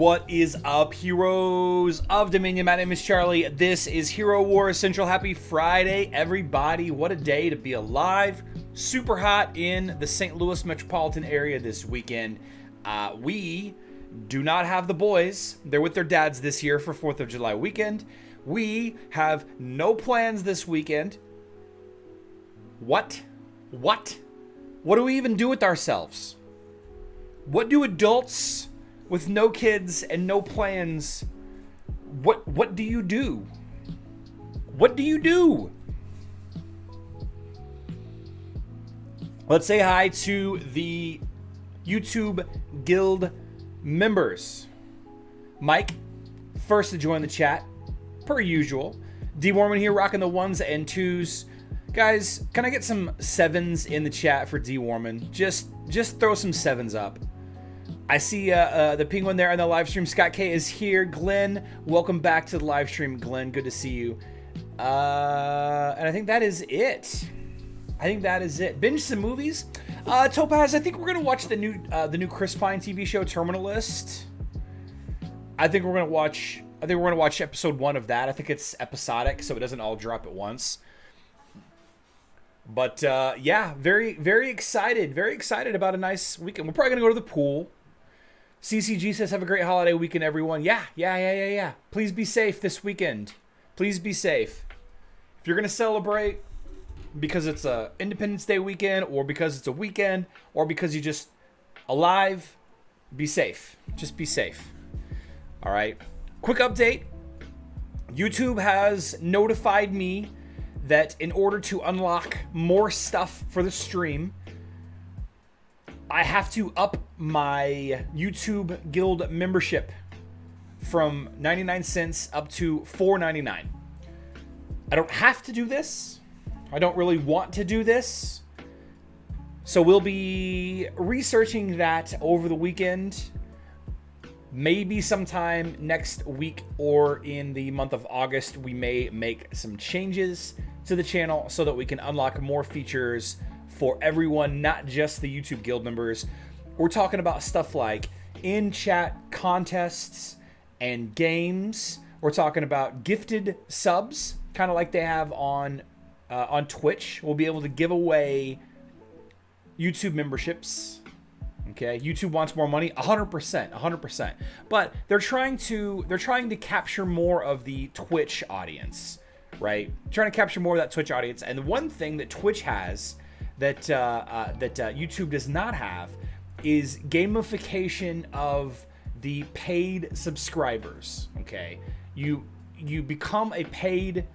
What is up, heroes of Dominion? My name is Charlie. This is Hero Wars Central. Happy Friday, everybody. What a day to be alive. Super hot in the St. Louis metropolitan area this weekend. We do not have the boys. They're with their dads this year for 4th of July weekend. We have no plans this weekend. What? What do we even do with ourselves? What do adults with no kids and no plans, what do you do? What do you do? Let's say hi to the YouTube Guild members. Mike, first to join the chat, per usual. D. Warman here, rocking the ones and twos. Guys, can I get some sevens in the chat for D. Warman? Just throw some sevens up. I see the penguin there on the live stream. Scott K is here. Glenn, welcome back to the live stream. Glenn, good to see you. And I think that is it. Binge some movies. Topaz, I think we're gonna watch the new Chris Pine TV show, Terminalist. I think we're gonna watch episode 1 of that. I think it's episodic, so it doesn't all drop at once. But yeah, very, very excited. Very excited about a nice weekend. We're probably gonna go to the pool. CCG says, have a great holiday weekend, everyone. Yeah. Please be safe this weekend. Please be safe. If you're going to celebrate because it's a Independence Day weekend, or because it's a weekend, or because you're just alive, be safe. Just be safe. All right. Quick update. YouTube has notified me that in order to unlock more stuff for the stream, I have to up my YouTube Guild membership from 99 cents up to $4.99. I don't have to do this. I don't really want to do this. So we'll be researching that over the weekend. Maybe sometime next week or in the month of August, we may make some changes to the channel so that we can unlock more features for everyone, not just the YouTube Guild members. We're talking about stuff like in-chat contests and games. We're talking about gifted subs, kind of like they have on Twitch. We'll be able to give away YouTube memberships. Okay, YouTube wants more money, 100%. But they're trying to capture more of the Twitch audience, right? Trying to capture more of that Twitch audience. And the one thing that Twitch has that YouTube does not have is gamification of the paid subscribers. Okay, you become a paid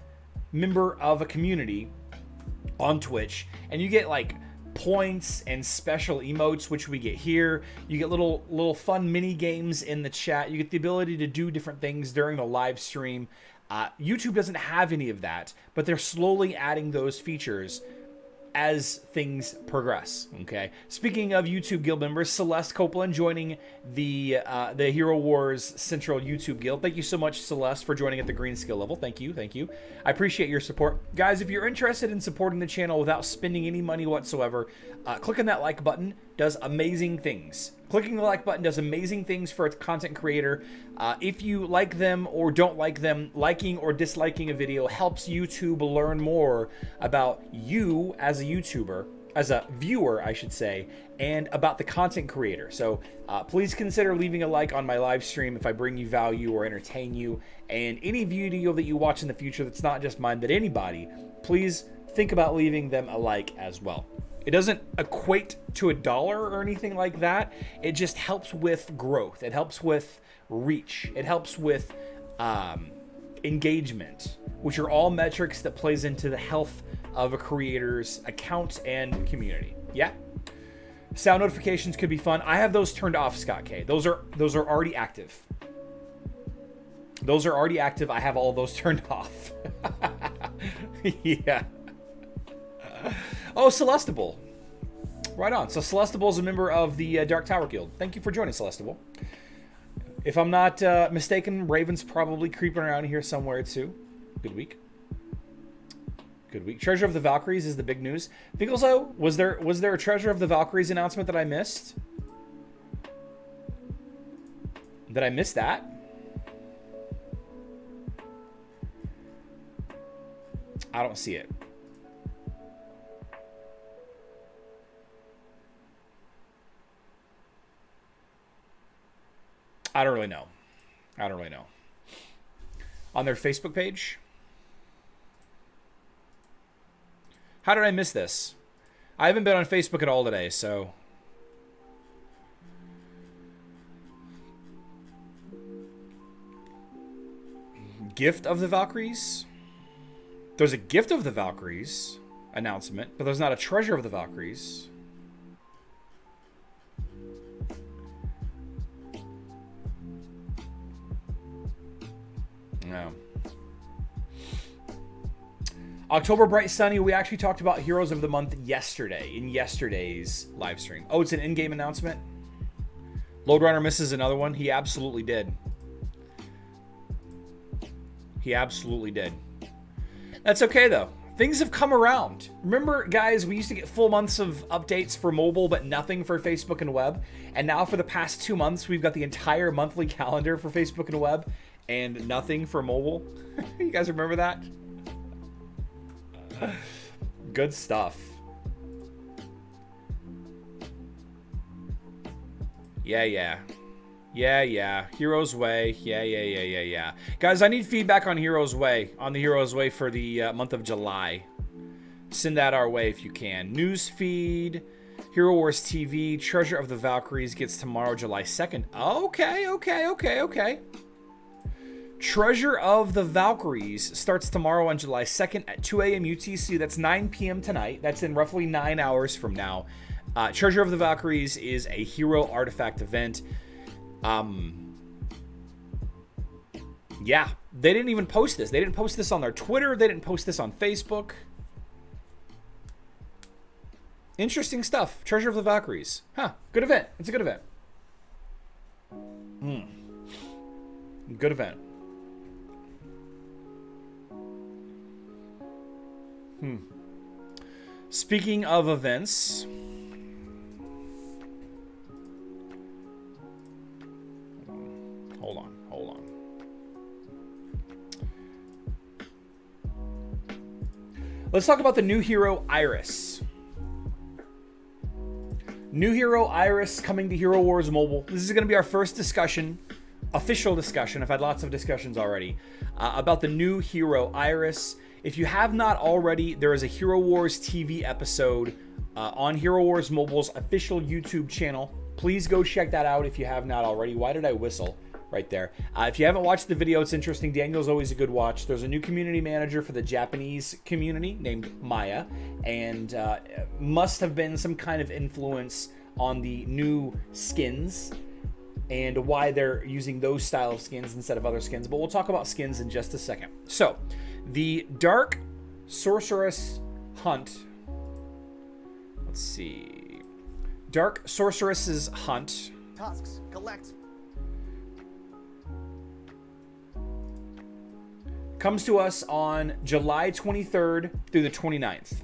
member of a community on Twitch, and you get like points and special emotes, which we get here. You get little fun mini games in the chat. You get the ability to do different things during the live stream. YouTube doesn't have any of that, but they're slowly adding those features as things progress. Okay. Speaking of YouTube Guild members, Celeste Copeland joining the Hero Wars Central YouTube Guild. Thank you so much, Celeste, for joining at the green skill level. Thank you. I appreciate your support, guys. If you're interested in supporting the channel without spending any money whatsoever, clicking that like button does amazing things. Clicking the like button does amazing things for a content creator. If you like them or don't like them, liking or disliking a video helps YouTube learn more about you as a YouTuber, as a viewer, I should say, and about the content creator. So please consider leaving a like on my live stream if I bring you value or entertain you. And any video that you watch in the future that's not just mine, but anybody, please think about leaving them a like as well. It doesn't equate to $1 or anything like that. It just helps with growth. It helps with reach. It helps with engagement, which are all metrics that plays into the health of a creator's account and community. Yeah. Sound notifications could be fun. I have those turned off, Scott K. Those are already active. Those are already active. I have all those turned off. Yeah. Oh, Celestible. Right on. So Celestible is a member of the Dark Tower Guild. Thank you for joining, Celestible. If I'm not mistaken, Raven's probably creeping around here somewhere too. Good week. Treasure of the Valkyries is the big news. Finkelso, was there a Treasure of the Valkyries announcement that I missed? Did I miss that? I don't see it. I don't really know. I don't really know. On their Facebook page? How did I miss this? I haven't been on Facebook at all today, so... Gift of the Valkyries? There's a Gift of the Valkyries announcement, but there's not a Treasure of the Valkyries. No. October Bright Sunny, we actually talked about Heroes of the Month yesterday, in yesterday's live stream. Oh, it's an in-game announcement? Loadrunner misses another one? He absolutely did. He absolutely did. That's okay, though. Things have come around. Remember, guys, we used to get full months of updates for mobile, but nothing for Facebook and web. And now for the past 2 months, we've got the entire monthly calendar for Facebook and web and nothing for mobile. You guys remember that? Good stuff. Yeah. Heroes Way. Yeah. Guys, I need feedback on Heroes Way, on the Heroes Way for the month of July. Send that our way if you can. Newsfeed, Hero Wars TV, Treasure of the Valkyries gets tomorrow, July 2nd. Okay. Treasure of the Valkyries starts tomorrow on July 2nd at 2 a.m. UTC. That's 9 p.m. tonight. That's in roughly 9 hours from now. Treasure of the Valkyries is a hero artifact event. Yeah, they didn't even post this. They didn't post this on their Twitter. They didn't post this on Facebook. Interesting stuff. Treasure of the Valkyries. Huh. Good event. It's a good event. Good event. Speaking of events... Hold on. Let's talk about the new hero, Iris. New hero, Iris, coming to Hero Wars Mobile. This is going to be our first discussion, official discussion. I've had lots of discussions already about the new hero, Iris. If you have not already, there is a Hero Wars TV episode on Hero Wars Mobile's official YouTube channel. Please go check that out if you have not already. Why did I whistle? Right there. If you haven't watched the video, it's interesting. Daniel's always a good watch. There's a new community manager for the Japanese community named Maya, and must have been some kind of influence on the new skins and why they're using those style of skins instead of other skins. But we'll talk about skins in just a second. So, the Dark Sorceress Hunt. Let's see. Dark Sorceress's Hunt. Tasks. Collect. Comes to us on July 23rd through the 29th.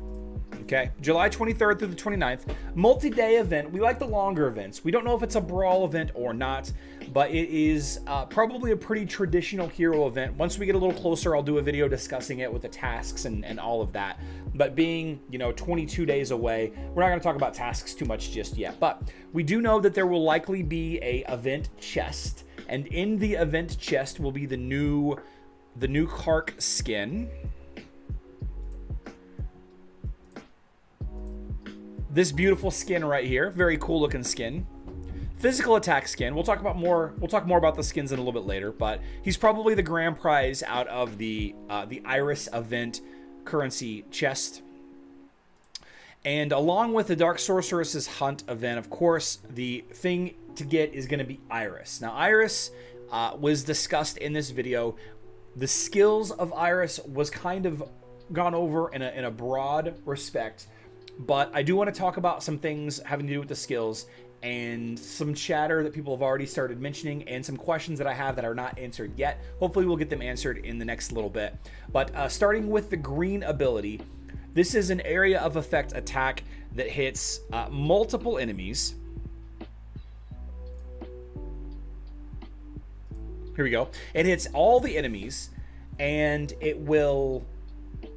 Okay, July 23rd through the 29th. Multi-day event. We like the longer events. We don't know if it's a brawl event or not, but it is probably a pretty traditional hero event. Once we get a little closer, I'll do a video discussing it with the tasks and all of that. But being, 22 days away, we're not going to talk about tasks too much just yet. But we do know that there will likely be a event chest, and in the event chest will be the new Kark skin. This beautiful skin right here, very cool looking skin. Physical attack skin. We'll talk more about the skins in a little bit later, but he's probably the grand prize out of the Iris event currency chest. And along with the Dark Sorceress's Hunt event, of course, the thing to get is going to be Iris. Now, Iris was discussed in this video. The skills of Iris was kind of gone over in a broad respect, but I do want to talk about some things having to do with the skills and some chatter that people have already started mentioning and some questions that I have that are not answered yet. Hopefully we'll get them answered in the next little bit. But starting with the green ability, this is an area of effect attack that hits multiple enemies. Here we go. It hits all the enemies, and it will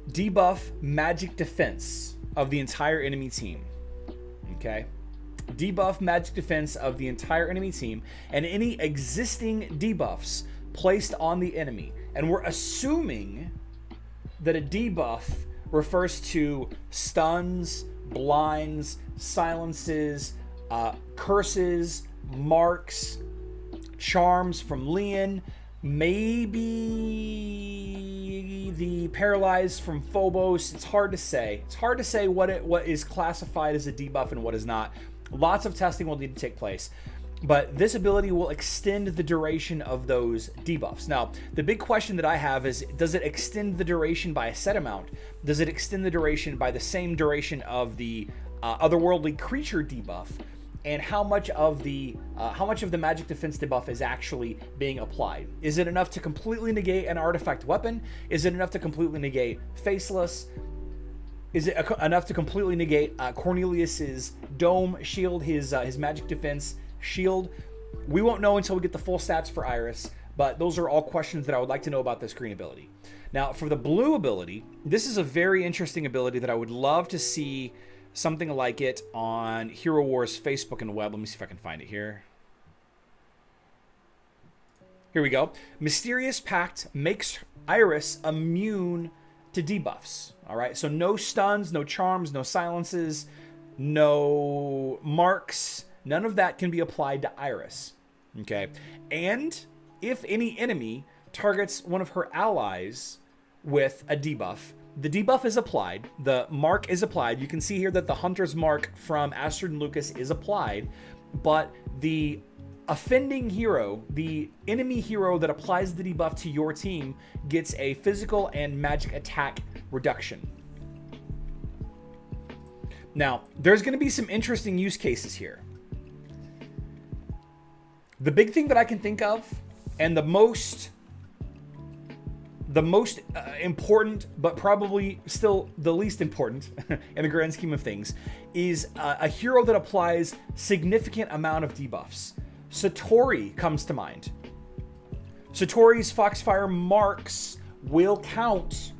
debuff magic defense of the entire enemy team. Okay? Debuff magic defense of the entire enemy team and any existing debuffs placed on the enemy. And we're assuming that a debuff refers to stuns, blinds, silences, curses, marks, charms from Leon, maybe the paralyzed from Phobos. It's hard to say. It's hard to say what is classified as a debuff and what is not. Lots of testing will need to take place. But this ability will extend the duration of those debuffs. Now, the big question that I have is, does it extend the duration by a set amount? Does it extend the duration by the same duration of the otherworldly creature debuff? And how much of the magic defense debuff is actually being applied? Is it enough to completely negate an artifact weapon? Is it enough to completely negate Faceless? Is it enough to completely negate Cornelius's dome shield, his magic defense shield? We won't know until we get the full stats for Iris, but those are all questions that I would like to know about this green ability. Now, for the blue ability, this is a very interesting ability that I would love to see something like it on Hero Wars Facebook and web. Let me see if I can find it here. Here we go. Mysterious Pact makes Iris immune to debuffs. All right, so no stuns, no charms, no silences, no marks. None of that can be applied to Iris. Okay, and if any enemy targets one of her allies with a debuff, the debuff is applied, the mark is applied. You can see here that the Hunter's Mark from Astrid and Lucas is applied, but the offending hero, the enemy hero that applies the debuff to your team, gets a physical and magic attack reduction. Now, there's going to be some interesting use cases here. The big thing that I can think of, and the most important, but probably still the least important in the grand scheme of things, is a hero that applies significant amount of debuffs. Satori comes to mind. Satori's Foxfire marks will count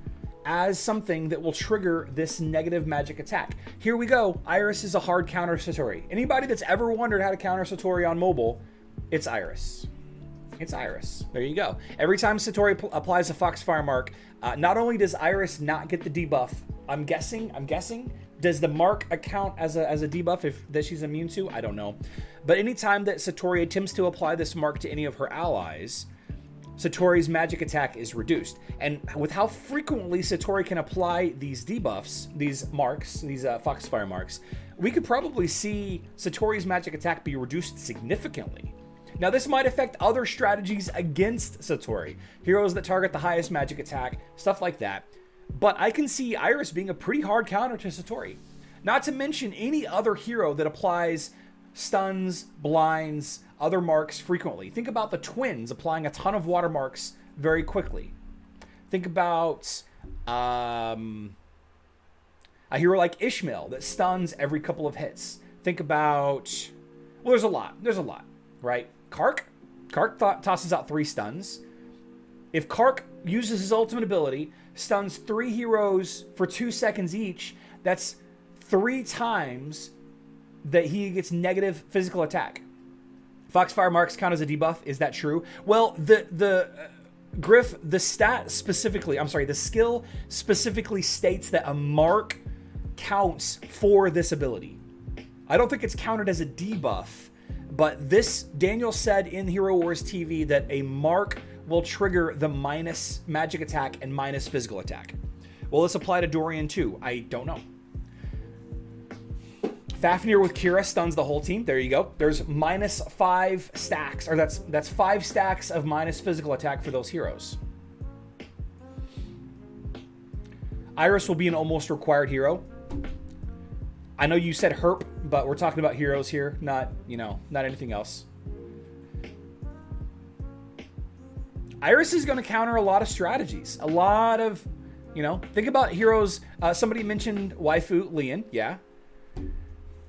as something that will trigger this negative magic attack. Here we go. Iris is a hard counter Satori. Anybody that's ever wondered how to counter Satori on mobile, it's Iris. It's Iris. There you go. Every time Satori applies a Foxfire mark, not only does Iris not get the debuff, I'm guessing, does the mark account as a debuff that she's immune to? I don't know. But anytime that Satori attempts to apply this mark to any of her allies, Satori's magic attack is reduced. And with how frequently Satori can apply these debuffs, these marks, these Foxfire marks, we could probably see Satori's magic attack be reduced significantly. Now, this might affect other strategies against Satori, heroes that target the highest magic attack, stuff like that. But I can see Iris being a pretty hard counter to Satori. Not to mention any other hero that applies stuns, blinds, other marks frequently. Think about the twins applying a ton of water marks very quickly. Think about a hero like Ishmael that stuns every couple of hits. Think about, well, there's a lot, right? Kark tosses out 3 stuns. If Kark uses his ultimate ability, stuns 3 heroes for 2 seconds each, that's 3 times that he gets negative physical attack. Foxfire marks count as a debuff. Is that true? Well, the Griff, the skill specifically states that a mark counts for this ability. I don't think it's counted as a debuff, but this, Daniel said in Hero Wars TV that a mark will trigger the minus magic attack and minus physical attack. Will this apply to Dorian too? I don't know. Fafnir with Kira stuns the whole team. There you go. There's minus 5 stacks, or that's 5 stacks of minus physical attack for those heroes. Iris will be an almost required hero. I know you said herp, but we're talking about heroes here, not anything else. Iris is going to counter a lot of strategies. A lot of, think about heroes. Somebody mentioned waifu Leon. Yeah.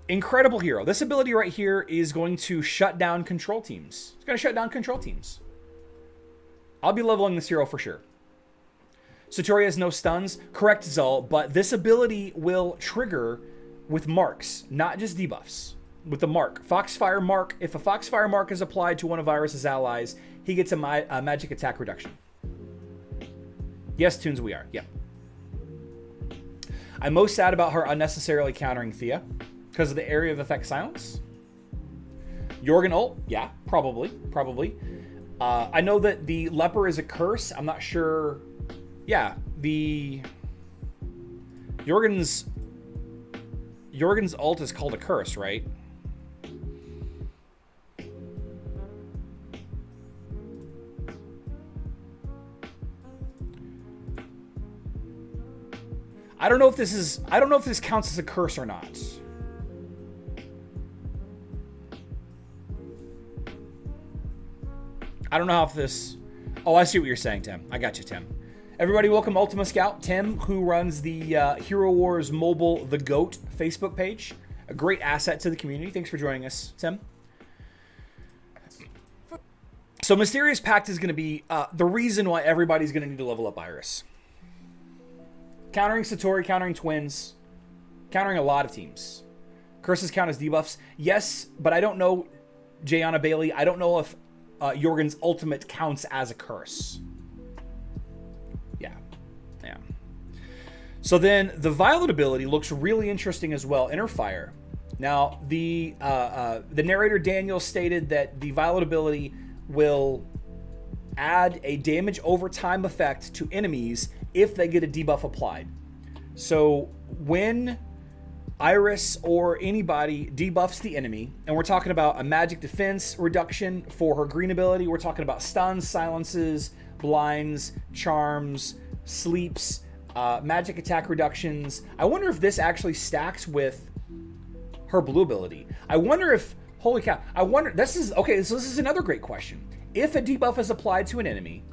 Incredible hero. This ability right here is going to shut down control teams. It's going to shut down control teams. I'll be leveling this hero for sure. Satori has no stuns. Correct, Zul, but this ability will trigger with marks, not just debuffs. With the mark. Foxfire mark. If a Foxfire mark is applied to one of Iris's allies, he gets a magic attack reduction. Yes, Tunes, we are. Yep. I'm most sad about her unnecessarily countering Thea because of the area of effect silence. Jorgen ult? Yeah, probably. I know that the leper is a curse. I'm not sure. Yeah, the Jorgen's ult is called a curse, right? I don't know if this counts as a curse or not. I don't know if this... Oh, I see what you're saying, Tim. I got you, Tim. Everybody, welcome Ultima Scout. Tim, who runs the Hero Wars Mobile The GOAT Facebook page. A great asset to the community. Thanks for joining us, Tim. So Mysterious Pact is going to be the reason why everybody's going to need to level up Iris. Countering Satori, countering Twins, countering a lot of teams. Curses count as debuffs. Yes, but I don't know, Jayana Bailey, I don't know if Jorgen's ultimate counts as a curse. Yeah. So then the Violet ability looks really interesting as well. Inner Fire. Now, the narrator Daniel stated that the Violet ability will add a damage over time effect to enemies if they get a debuff applied. So when Iris or anybody debuffs the enemy, and we're talking about a magic defense reduction for her green ability, we're talking about stuns, silences, blinds, charms, sleeps, magic attack reductions. I wonder if this actually stacks with her blue ability. I wonder if, holy cow, this is another great question. If a debuff is applied to an enemy,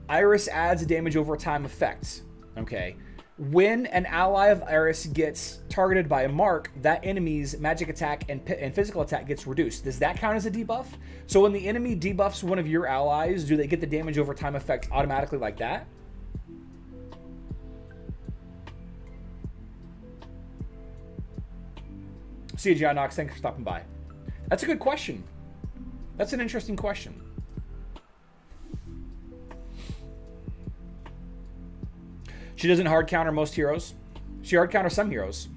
Iris adds a damage over time effect. Okay. When an ally of Iris gets targeted by a mark, that enemy's magic attack and physical attack gets reduced. Does that count as a debuff? So when the enemy debuffs one of your allies, do they get the damage over time effect automatically like that? See you, John Knox. Thanks for stopping by. That's a good question. That's an interesting question. She doesn't hard counter most heroes. She hard counters some heroes.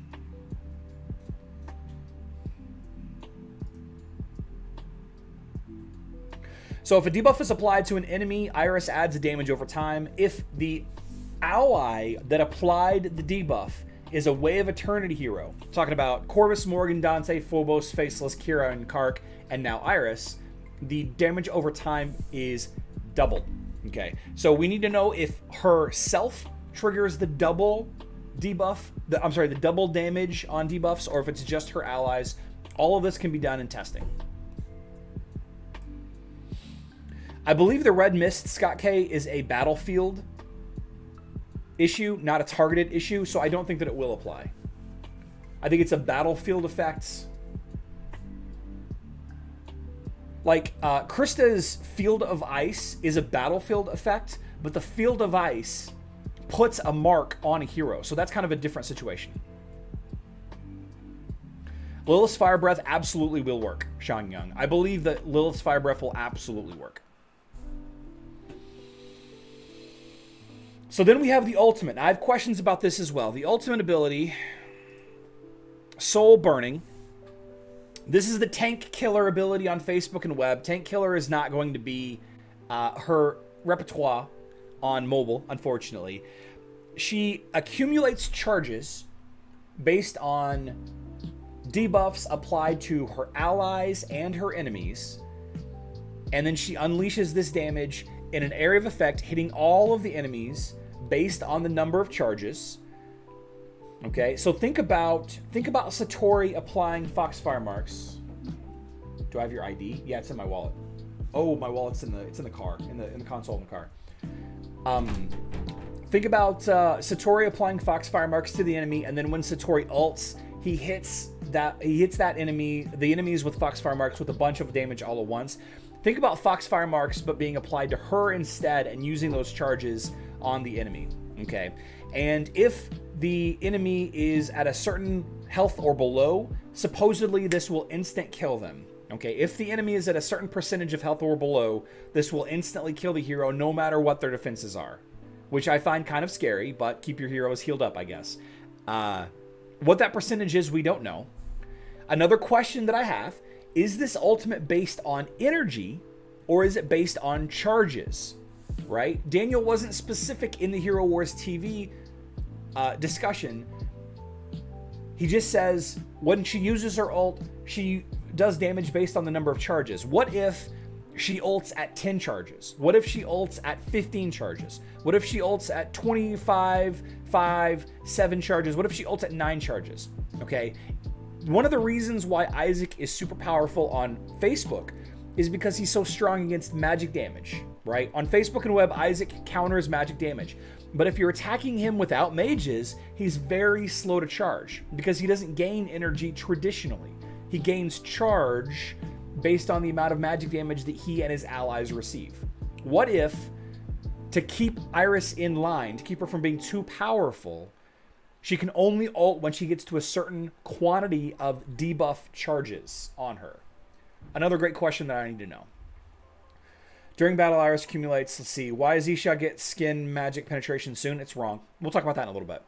So if a debuff is applied to an enemy, Iris adds a damage over time. If the ally that applied the debuff is a Way of Eternity hero, talking about Corvus, Morgan, Dante, Phobos, Faceless, Kira, and Kark, and now Iris, the damage over time is doubled. Okay, so we need to know if her self triggers the double debuff, the double damage on debuffs, or if it's just her allies. All of this can be done in testing. I believe the Red Mist, Scott K, is a battlefield issue, not a targeted issue, so I don't think that it will apply. I think it's a battlefield effect. Like, Krista's Field of Ice is a battlefield effect, but the Field of Ice puts a mark on a hero, so that's kind of a different situation. Lilith's Fire Breath absolutely will work, Sean Young. I believe that Lilith's Fire Breath will absolutely work. So then we have the ultimate. I have questions about this as well. The ultimate ability, Soul Burning. This is the tank killer ability on Facebook and web. Tank killer is not going to be her repertoire on mobile, unfortunately. She accumulates charges based on debuffs applied to her allies and her enemies, and then she unleashes this damage in an area of effect, hitting all of the enemies based on the number of charges. Okay, so think about Satori applying Foxfire marks. Do I have your ID? Yeah, it's in my wallet. Oh, my wallet's in the car, in the console in the car. Think about Satori applying Foxfire marks to the enemy, and then when Satori ults, he hits that enemy, the enemies with Foxfire marks with a bunch of damage all at once. Think about Foxfire marks, but being applied to her instead and using those charges on the enemy. Okay. And if the enemy is at a certain health or below, supposedly this will instant kill them. Okay. If the enemy is at a certain percentage of health or below, this will instantly kill the hero no matter what their defenses are, which I find kind of scary, but keep your heroes healed up, I guess. What that percentage is, we don't know. Another question that I have, is this ultimate based on energy or is it based on charges, right? Daniel wasn't specific in the Hero Wars TV discussion. He just says when she uses her ult, she does damage based on the number of charges. What if she ults at 10 charges? What if she ults at 15 charges? What if she ults at 25, 5, 7 charges? What if she ults at 9 charges? Okay. One of the reasons why Isaac is super powerful on Facebook is because he's so strong against magic damage, right? On Facebook and web, Isaac counters magic damage. But if you're attacking him without mages, he's very slow to charge because he doesn't gain energy traditionally. He gains charge based on the amount of magic damage that he and his allies receive. What if, to keep Iris in line, to keep her from being too powerful, she can only ult when she gets to a certain quantity of debuff charges on her? Another great question that I need to know. During battle, Iris accumulates. Let's see. Why does Isha get skin magic penetration soon? It's wrong. We'll talk about that in a little bit.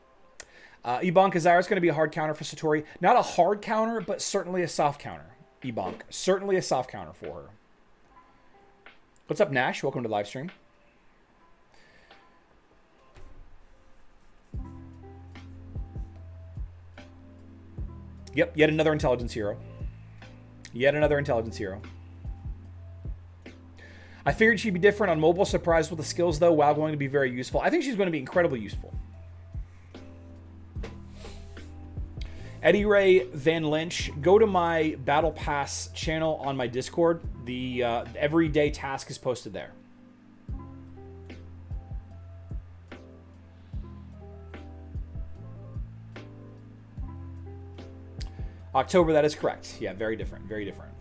Ebonk, is Iris going to be a hard counter for Satori? Not a hard counter, but certainly a soft counter. Ebonk. Certainly a soft counter for her. What's up, Nash? Welcome to the live stream. Yep, yet another intelligence hero. Yet another intelligence hero. I figured she'd be different on mobile. Surprised with the skills, though. WoW going to be very useful. I think she's going to be incredibly useful. Eddie Ray Van Lynch, go to my Battle Pass channel on my Discord. The everyday task is posted there. October, that is correct. Yeah, very different, very different.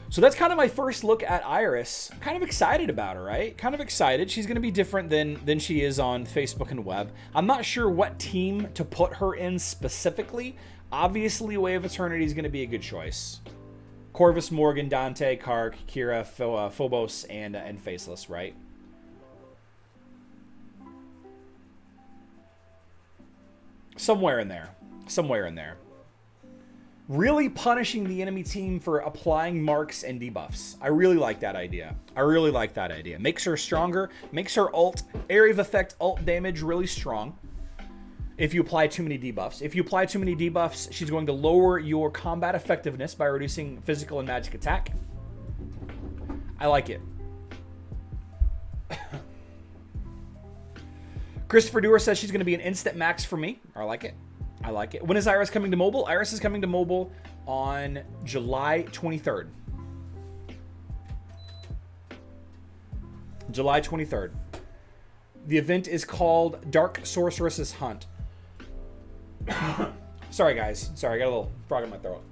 So that's kind of my first look at Iris. I'm kind of excited about her, right? Kind of excited. She's going to be different than she is on Facebook and web. I'm not sure what team to put her in specifically. Obviously, Way of Eternity is going to be a good choice. Corvus, Morgan, Dante, Kark, Kira, Phobos, and Faceless, right? Somewhere in there. Somewhere in there. Really punishing the enemy team for applying marks and debuffs. I really like that idea. I really like that idea. Makes her stronger. Makes her ult, area of effect ult damage really strong. If you apply too many debuffs. If you apply too many debuffs, she's going to lower your combat effectiveness by reducing physical and magic attack. I like it. Christopher Dewar says she's going to be an instant max for me. I like it. I like it. When is Iris coming to mobile? Iris is coming to mobile on July 23rd. July 23rd. The event is called Dark Sorceress's Hunt. Sorry, guys. Sorry, I got a little frog in my throat.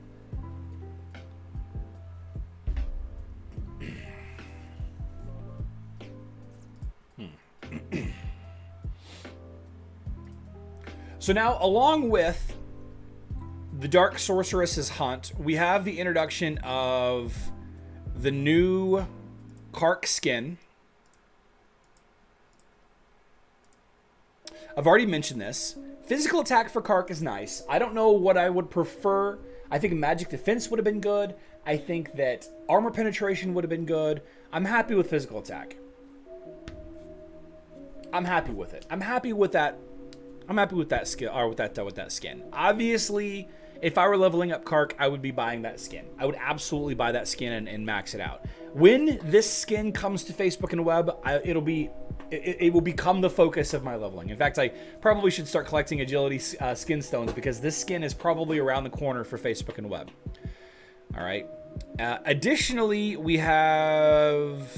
So now, along with the Dark Sorceress's Hunt, we have the introduction of the new Kark skin. I've already mentioned this. Physical attack for Kark is nice. I don't know what I would prefer. I think magic defense would have been good. I think that armor penetration would have been good. I'm happy with physical attack. I'm happy with it. I'm happy with that. I'm happy with that skill, or with that skin. Obviously, if I were leveling up Kark, I would be buying that skin. I would absolutely buy that skin and max it out. When this skin comes to Facebook and web, it will become the focus of my leveling. In fact, I probably should start collecting agility skin stones because this skin is probably around the corner for Facebook and web. All right. Additionally, we have.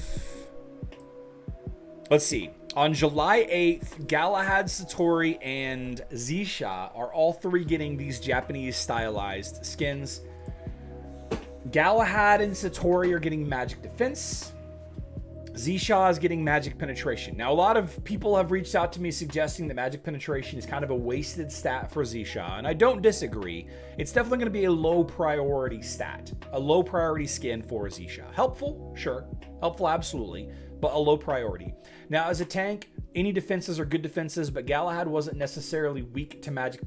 Let's see. On July 8th, Galahad, Satori, and Zisha are all three getting these Japanese stylized skins. Galahad and Satori are getting magic defense. Zisha is getting magic penetration. Now, a lot of people have reached out to me suggesting that magic penetration is kind of a wasted stat for Zisha, and I don't disagree. It's definitely going to be a low priority stat, a low priority skin for Zisha. Helpful, sure. Helpful, absolutely, but a low priority. Now, as a tank, any defenses are good defenses, but Galahad wasn't necessarily weak to magic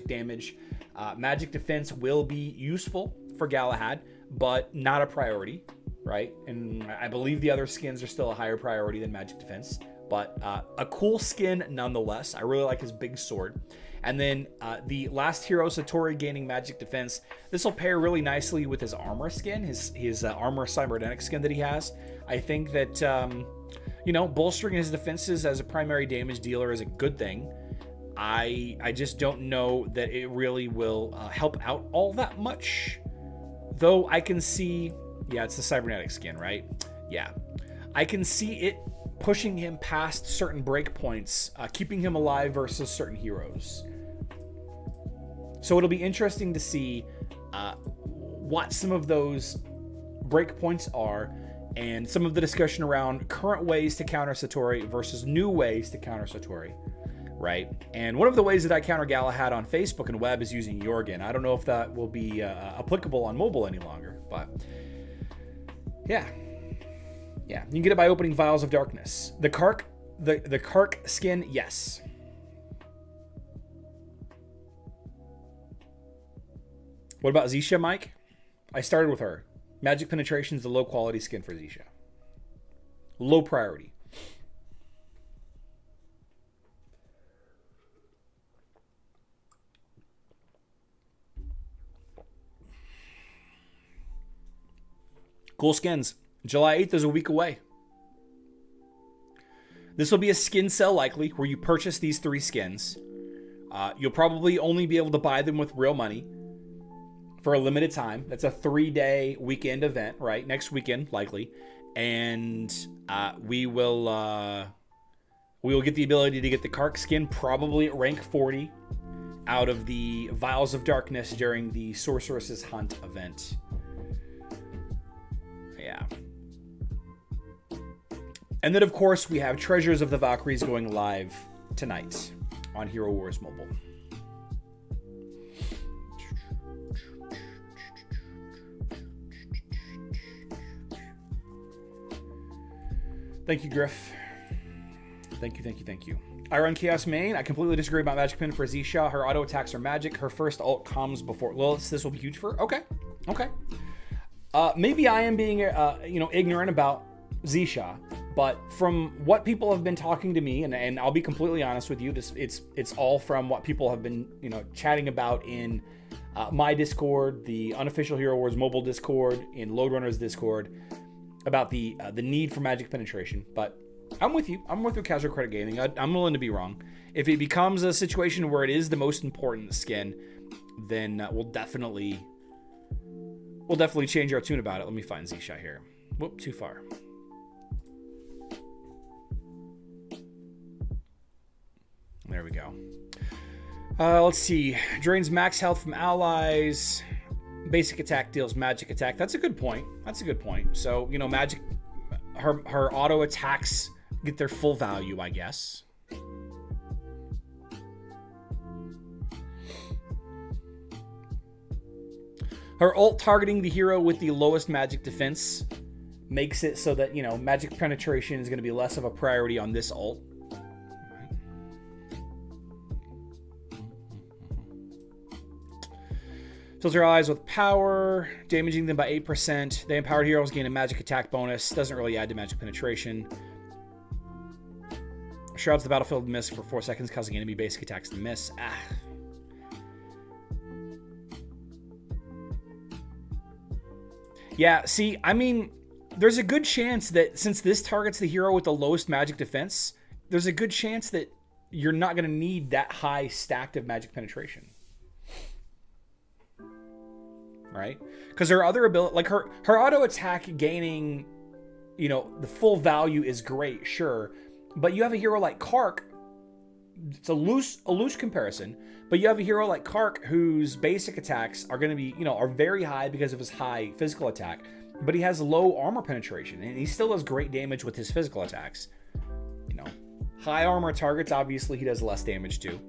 damage. Magic defense will be useful for Galahad, but not a priority. Right? And I believe the other skins are still a higher priority than magic defense, but a cool skin nonetheless. I really like his big sword. And then the last hero, Satori, gaining magic defense. This will pair really nicely with his armor skin, his armor cybernetic skin that he has. I think that, bolstering his defenses as a primary damage dealer is a good thing. I just don't know that it really will help out all that much. Though I can see... Yeah, it's the cybernetic skin, right? Yeah. I can see it pushing him past certain breakpoints, keeping him alive versus certain heroes. So it'll be interesting to see what some of those breakpoints are and some of the discussion around current ways to counter Satori versus new ways to counter Satori, right? And one of the ways that I counter Galahad on Facebook and web is using Jorgen. I don't know if that will be applicable on mobile any longer, but... Yeah, you can get it by opening Vials of Darkness. The Kark skin, yes. What about Zisha, Mike? I started with her. Magic Penetration is the low quality skin for Zisha. Low priority. Cool skins. July 8th is a week away. This will be a skin sale likely where you purchase these 3 skins. You'll probably only be able to buy them with real money for a limited time. That's a 3-day weekend event, right? Next weekend, likely. And we will get the ability to get the Kark skin probably at rank 40 out of the Vials of Darkness during the Sorceress's Hunt event. Yeah. And then, of course, we have Treasures of the Valkyries going live tonight on Hero Wars Mobile. Thank you, Griff. Thank you. I run Chaos Main. I completely disagree about Magic Pin for Zisha. Her auto attacks are magic. Her first ult comes before... Well, this will be huge for her. Okay. Maybe I am being, ignorant about Zisha, but from what people have been talking to me, and I'll be completely honest with you, it's all from what people have been, chatting about in my Discord, the unofficial Hero Wars mobile Discord, in Load Runners Discord, about the need for magic penetration. But I'm with you. I'm with Casual Credit Gaming. I'm willing to be wrong. If it becomes a situation where it is the most important skin, then we'll definitely change our tune about it. Let me find Zisha here. Whoop, too far. There we go. Let's see. Drains max health from allies. Basic attack deals magic attack. That's a good point. So, magic... Her auto attacks get their full value, I guess. Her ult targeting the hero with the lowest magic defense makes it so that, magic penetration is going to be less of a priority on this ult. Fills her allies with power, damaging them by 8%. The empowered heroes gain a magic attack bonus. Doesn't really add to magic penetration. Shrouds the battlefield miss for 4 seconds, causing enemy basic attacks to miss. Yeah, see, there's a good chance that since this targets the hero with the lowest magic defense, there's a good chance that you're not going to need that high stacked of magic penetration. Right? Because her other ability, like her auto attack gaining, the full value is great, sure. But you have a hero like Kark it's a loose comparison, but you have a hero like Kark whose basic attacks are going to be, are very high because of his high physical attack, but he has low armor penetration and he still does great damage with his physical attacks. High armor targets, obviously he does less damage to.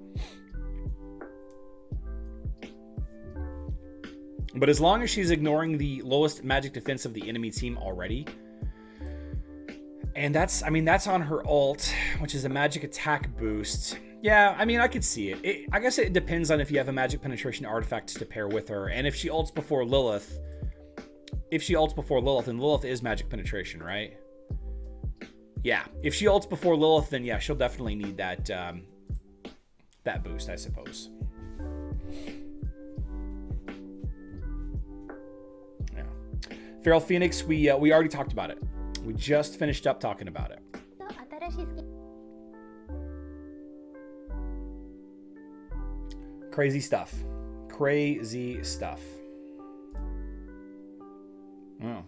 But as long as she's ignoring the lowest magic defense of the enemy team already, and that's on her ult, which is a magic attack boost. Yeah, I could see it. I guess it depends on if you have a magic penetration artifact to pair with her, and if she ults before Lilith. If she ults before Lilith, and Lilith is magic penetration, right? Yeah, if she ults before Lilith, then yeah, she'll definitely need that that boost, I suppose. Yeah, Feral Phoenix, we already talked about it. We just finished up talking about it. Crazy stuff. Crazy stuff. Oh.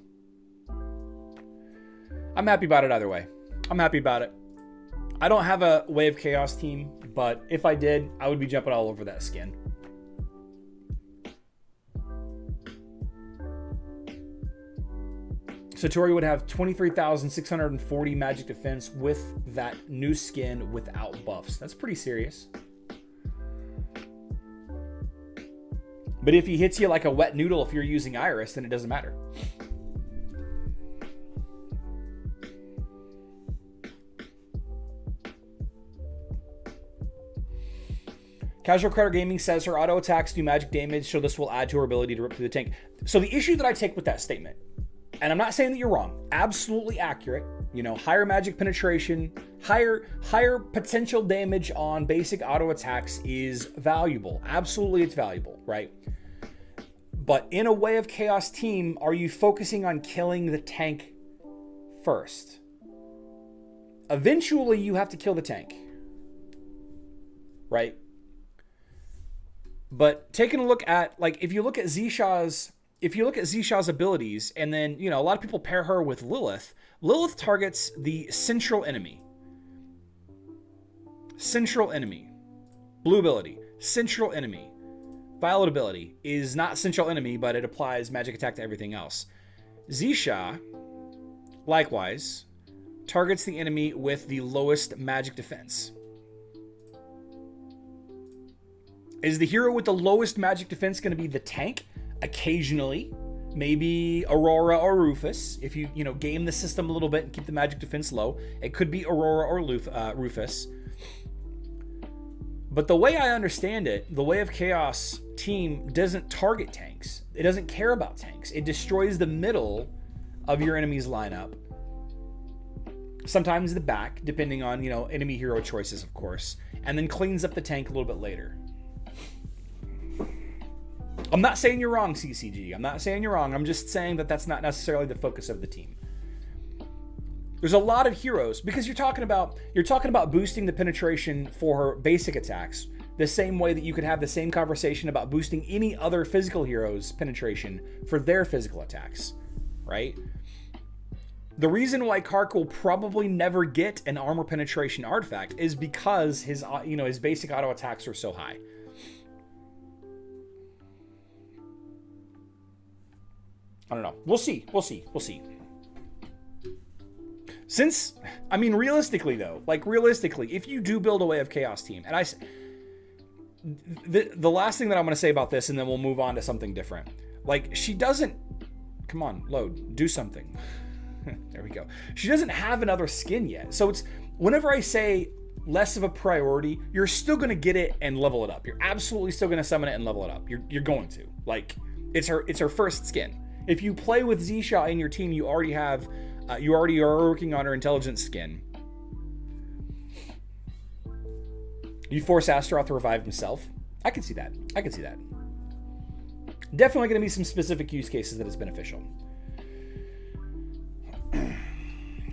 I'm happy about it either way. I'm happy about it. I don't have a Way of Chaos team, but if I did, I would be jumping all over that skin. Satori would have 23,640 magic defense with that new skin without buffs. That's pretty serious. But if he hits you like a wet noodle if you're using Iris, then it doesn't matter. Casual Crowder Gaming says her auto attacks do magic damage, so this will add to her ability to rip through the tank. So the issue that I take with that statement, and I'm not saying that you're wrong, absolutely accurate. Higher magic penetration, higher potential damage on basic auto attacks is valuable. Absolutely, it's valuable, right? But in a Way of Chaos team, are you focusing on killing the tank first? Eventually, you have to kill the tank, right? But taking a look at, if you look at Zishaw's abilities, and then, a lot of people pair her with Lilith. Lilith targets the central enemy. Central enemy. Blue ability. Central enemy. Violet ability is not central enemy, but it applies magic attack to everything else. Zisha, likewise, targets the enemy with the lowest magic defense. Is the hero with the lowest magic defense going to be the tank? Occasionally. Maybe Aurora or Rufus. If you game the system a little bit and keep the magic defense low, it could be Aurora or Rufus. But the way I understand it, the Way of Chaos team doesn't target tanks. It doesn't care about tanks. It destroys the middle of your enemy's lineup. Sometimes the back, depending on, enemy hero choices, of course. And then cleans up the tank a little bit later. I'm not saying you're wrong, CCG. I'm not saying you're wrong. I'm just saying that that's not necessarily the focus of the team. There's a lot of heroes, because you're talking about boosting the penetration for her basic attacks, the same way that you could have the same conversation about boosting any other physical hero's penetration for their physical attacks, right? The reason why Kark will probably never get an armor penetration artifact is because his basic auto attacks are so high. I don't know. We'll see. Realistically though, if you do build a Way of Chaos team, and the last thing that I'm going to say about this, and then we'll move on to something different. She doesn't, come on, load, do something. There we go. She doesn't have another skin yet. So it's, whenever I say less of a priority, you're still going to get it and level it up. You're absolutely still going to summon it and level it up. You're going to. It's her first skin. If you play with Zisha in your team, you already are working on her intelligence skin. You force Astaroth to revive himself. I can see that. Definitely going to be some specific use cases that is beneficial.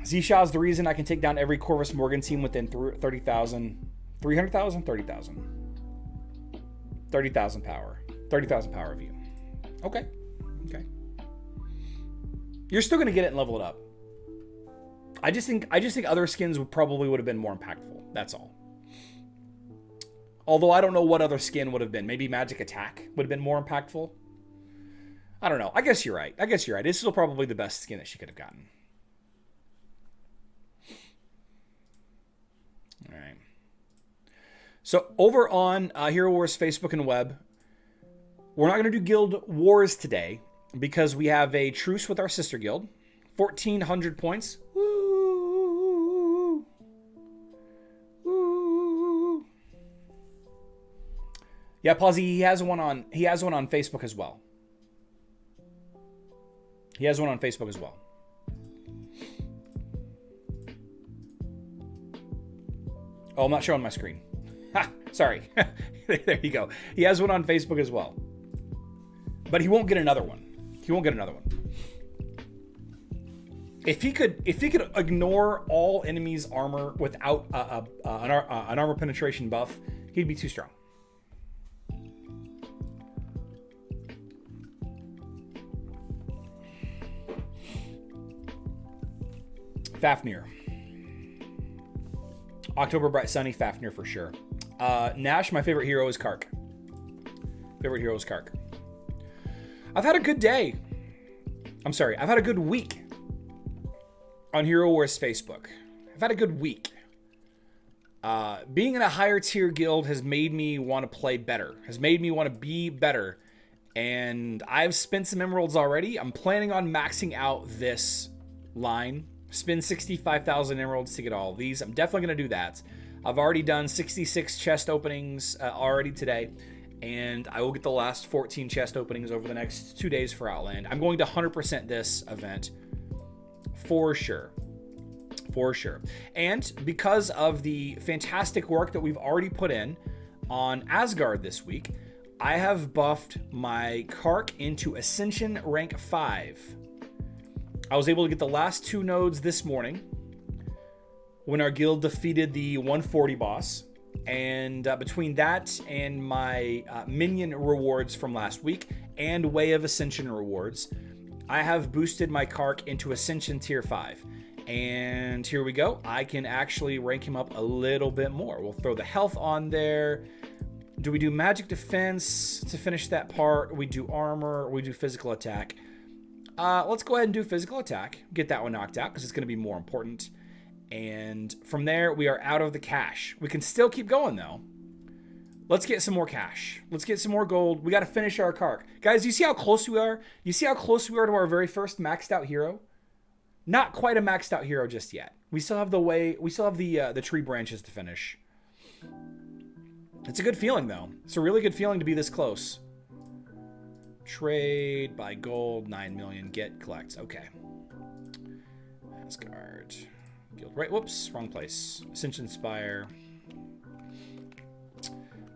Zisha is the reason I can take down every Corvus Morgan team within 30,000. 300,000? 30,000. 30,000 power. 30,000 power of you. Okay. You're still going to get it and level it up. I just think other skins would have been more impactful. That's all. Although I don't know what other skin would have been. Maybe Magic Attack would have been more impactful. I don't know. I guess you're right. This is still probably the best skin that she could have gotten. All right. So over on Hero Wars Facebook and web, we're not going to do Guild Wars today because we have a truce with our sister guild. 1,400 points. Woo! Woo! Yeah, Pawsy, he has one on Facebook as well. Oh, I'm not showing my screen. Ha, sorry. There you go. He has one on Facebook as well. But he won't get another one. If he could ignore all enemies' armor without an armor penetration buff, he'd be too strong. Fafnir. October Bright Sunny, Fafnir for sure. Nash, my favorite hero is Kark. I've had a good day. I've had a good week on Hero Wars Facebook. I've had a good week. Being in a higher tier guild has made me want to play better, has made me want to be better. And I've spent some emeralds already. I'm planning on maxing out this line. Spend 65,000 emeralds to get all of these. I'm definitely going to do that. I've already done 66 chest openings already today. And I will get the last 14 chest openings over the next 2 days for Outland. I'm going to 100% this event for sure. And because of the fantastic work that we've already put in on Asgard this week, I have buffed my Kark into Ascension rank 5. I was able to get the last 2 nodes this morning when our guild defeated the 140 boss. And between that and my minion rewards from last week and Way of Ascension rewards, I have boosted my Kark into Ascension tier 5. And here we go. I can actually rank him up a little bit more. We'll throw the health on there. Do we do magic defense to finish that part? We do armor. We do physical attack. Let's go ahead and do physical attack. Get that one knocked out because it's going to be more important. And from there, we are out of the cash. We can still keep going, though. Let's get some more cash. Let's get some more gold. We got to finish our Kark. Guys, you see how close we are? You see how close we are to our very first maxed out hero? Not quite a maxed out hero just yet. We still have the tree branches to finish. It's a good feeling, though. It's a really good feeling to be this close. Trade, buy gold, 9 million, get, collect. Okay. Asgard. Guild, right, whoops, wrong place. Ascension Spire.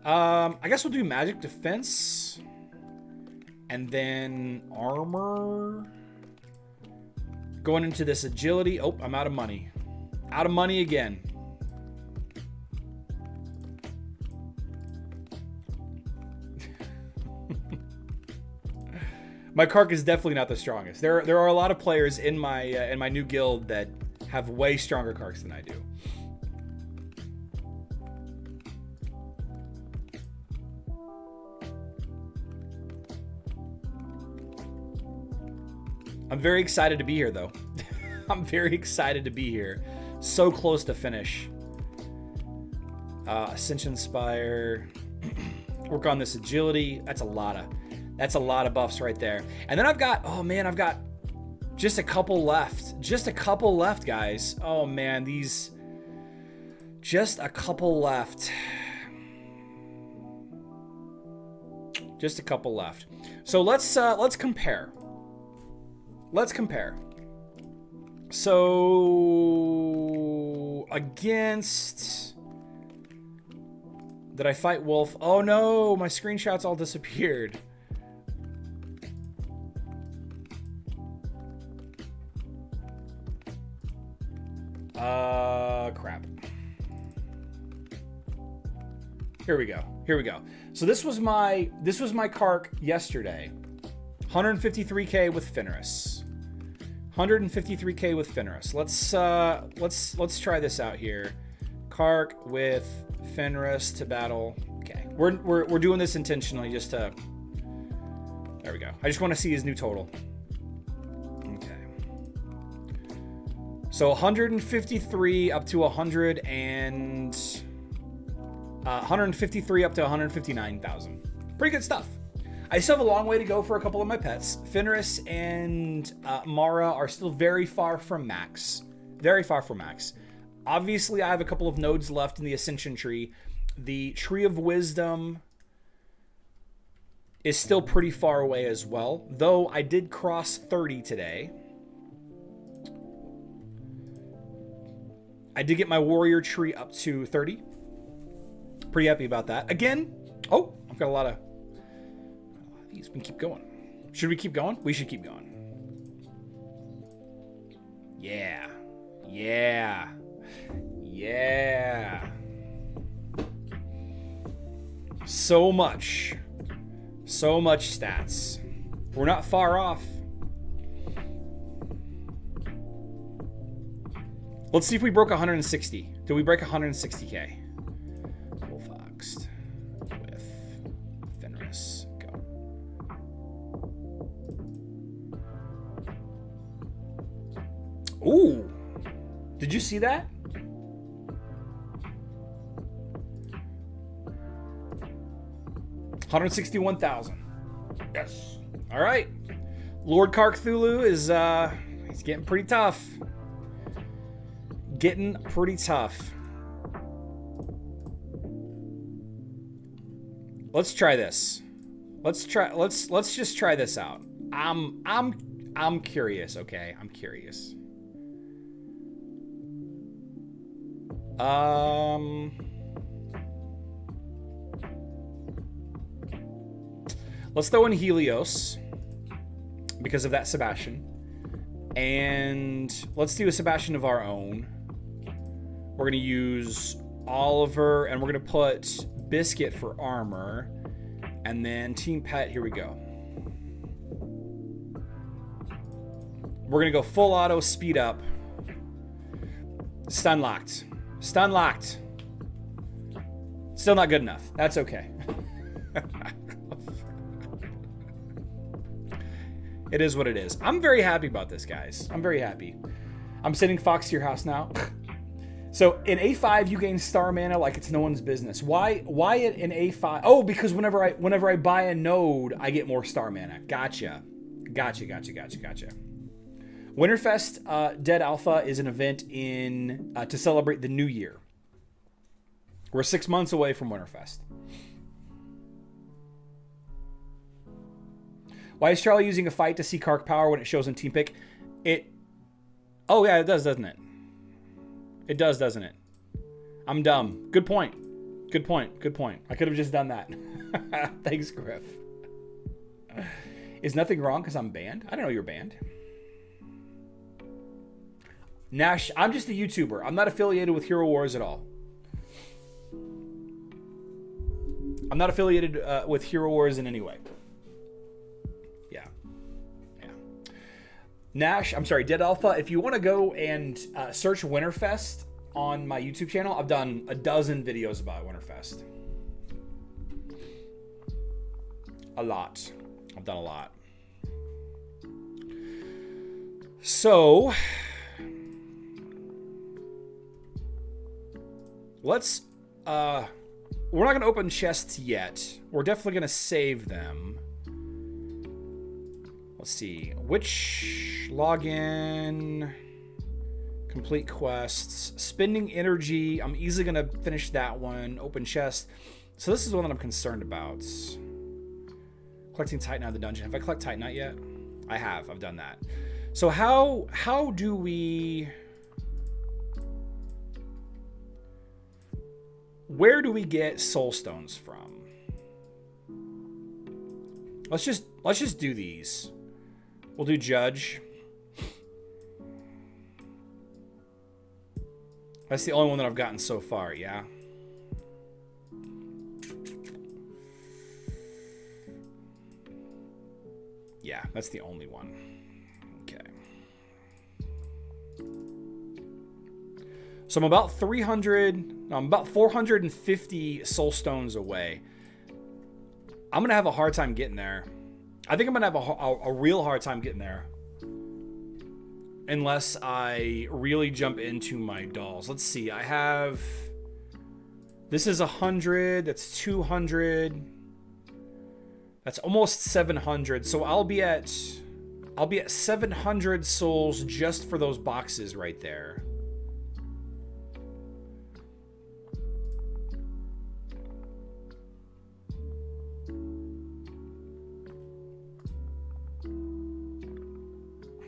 I guess we'll do magic defense. And then armor. Going into this agility. Oh, I'm out of money. Out of money again. My Kark is definitely not the strongest. There are a lot of players in my new guild that have way stronger Karks than I do. I'm very excited to be here, though. I'm very excited to be here. So close to finish. Ascension Spire. Work on this agility. That's a lot of buffs right there. And then I've got just a couple left. Just a couple left, guys. Oh man, just a couple left. Just a couple left. So let's compare. Let's compare. So against, did I fight Wolf? Oh no, my screenshots all disappeared. Crap. Here we go. So this was my Kark yesterday. 153k with Fenris. 153k with Fenris. Let's try this out here. Kark with Fenris to battle. We're doing this intentionally just to... There we go. I just want to see his new total. Okay. So 153 up to 100 and... 153 up to 159,000. Pretty good stuff. I still have a long way to go for a couple of my pets. Fenris and Mara are still very far from max. Very far from max. Obviously, I have a couple of nodes left in the Ascension tree. The Tree of Wisdom is still pretty far away as well, though I did cross 30 today. I did get my Warrior tree up to 30. Pretty happy about that. Again, oh, I've got a lot of these. We can keep going. Should we keep going? We should keep going. Yeah. Yeah. Yeah. So much stats. We're not far off. Let's see if we broke 160. Did we break 160k? Valks with Fenris. Go. Ooh. Did you see that? $161,000. Yes. All right. Lord Karcthulu is he's getting pretty tough. Getting pretty tough. Let's try this. Let's just try this out. I'm curious, okay? I'm curious. Let's throw in Helios because of that Sebastian. And let's do a Sebastian of our own. We're going to use Oliver, and we're going to put Biscuit for armor. And then Team Pet, here we go. We're going to go full auto, speed up. Stun locked. Stun locked. Still not good enough. That's okay. It is what it is. I'm very happy about this, guys. I'm very happy. I'm sending Fox to your house now. So in A5, you gain star mana like it's no one's business. Why in A5? Oh, because whenever I buy a node, I get more star mana. Gotcha. Winterfest Dead Alpha is an event in to celebrate the new year. We're 6 months away from Winterfest. Why is Charlie using a fight to see Kark power when it shows in team pick? Oh yeah, it does, doesn't it? It does, doesn't it? I'm dumb. Good point. Good point. Good point. I could have just done that. Thanks, Griff. Is nothing wrong because I'm banned? I don't know you're banned. Nash, I'm just a YouTuber. I'm not affiliated with Hero Wars at all. I'm not affiliated with Hero Wars in any way. Yeah. Nash, I'm sorry, Dead Alpha, if you want to go and search Winterfest on my YouTube channel, I've done a dozen videos about Winterfest. A lot. I've done a lot. So, let's, we're not going to open chests yet. We're definitely going to save them. Let's see, which login, complete quests, spending energy. I'm easily going to finish that one. Open chest. So this is one that I'm concerned about. Collecting Titanite out of the dungeon. Have I collected Titanite yet? I have. I've done that. So how do we... Where do we get soul stones from? Let's just do these. We'll do Judge. That's the only one that I've gotten so far, yeah? Yeah, that's the only one. Okay. So I'm about 450 soul stones away. I'm going to have a hard time getting there. I think I'm going to have a real hard time getting there. Unless I really jump into my dolls. Let's see. I have... This is 100. That's 200. That's almost 700. So I'll be at 700 souls just for those boxes right there.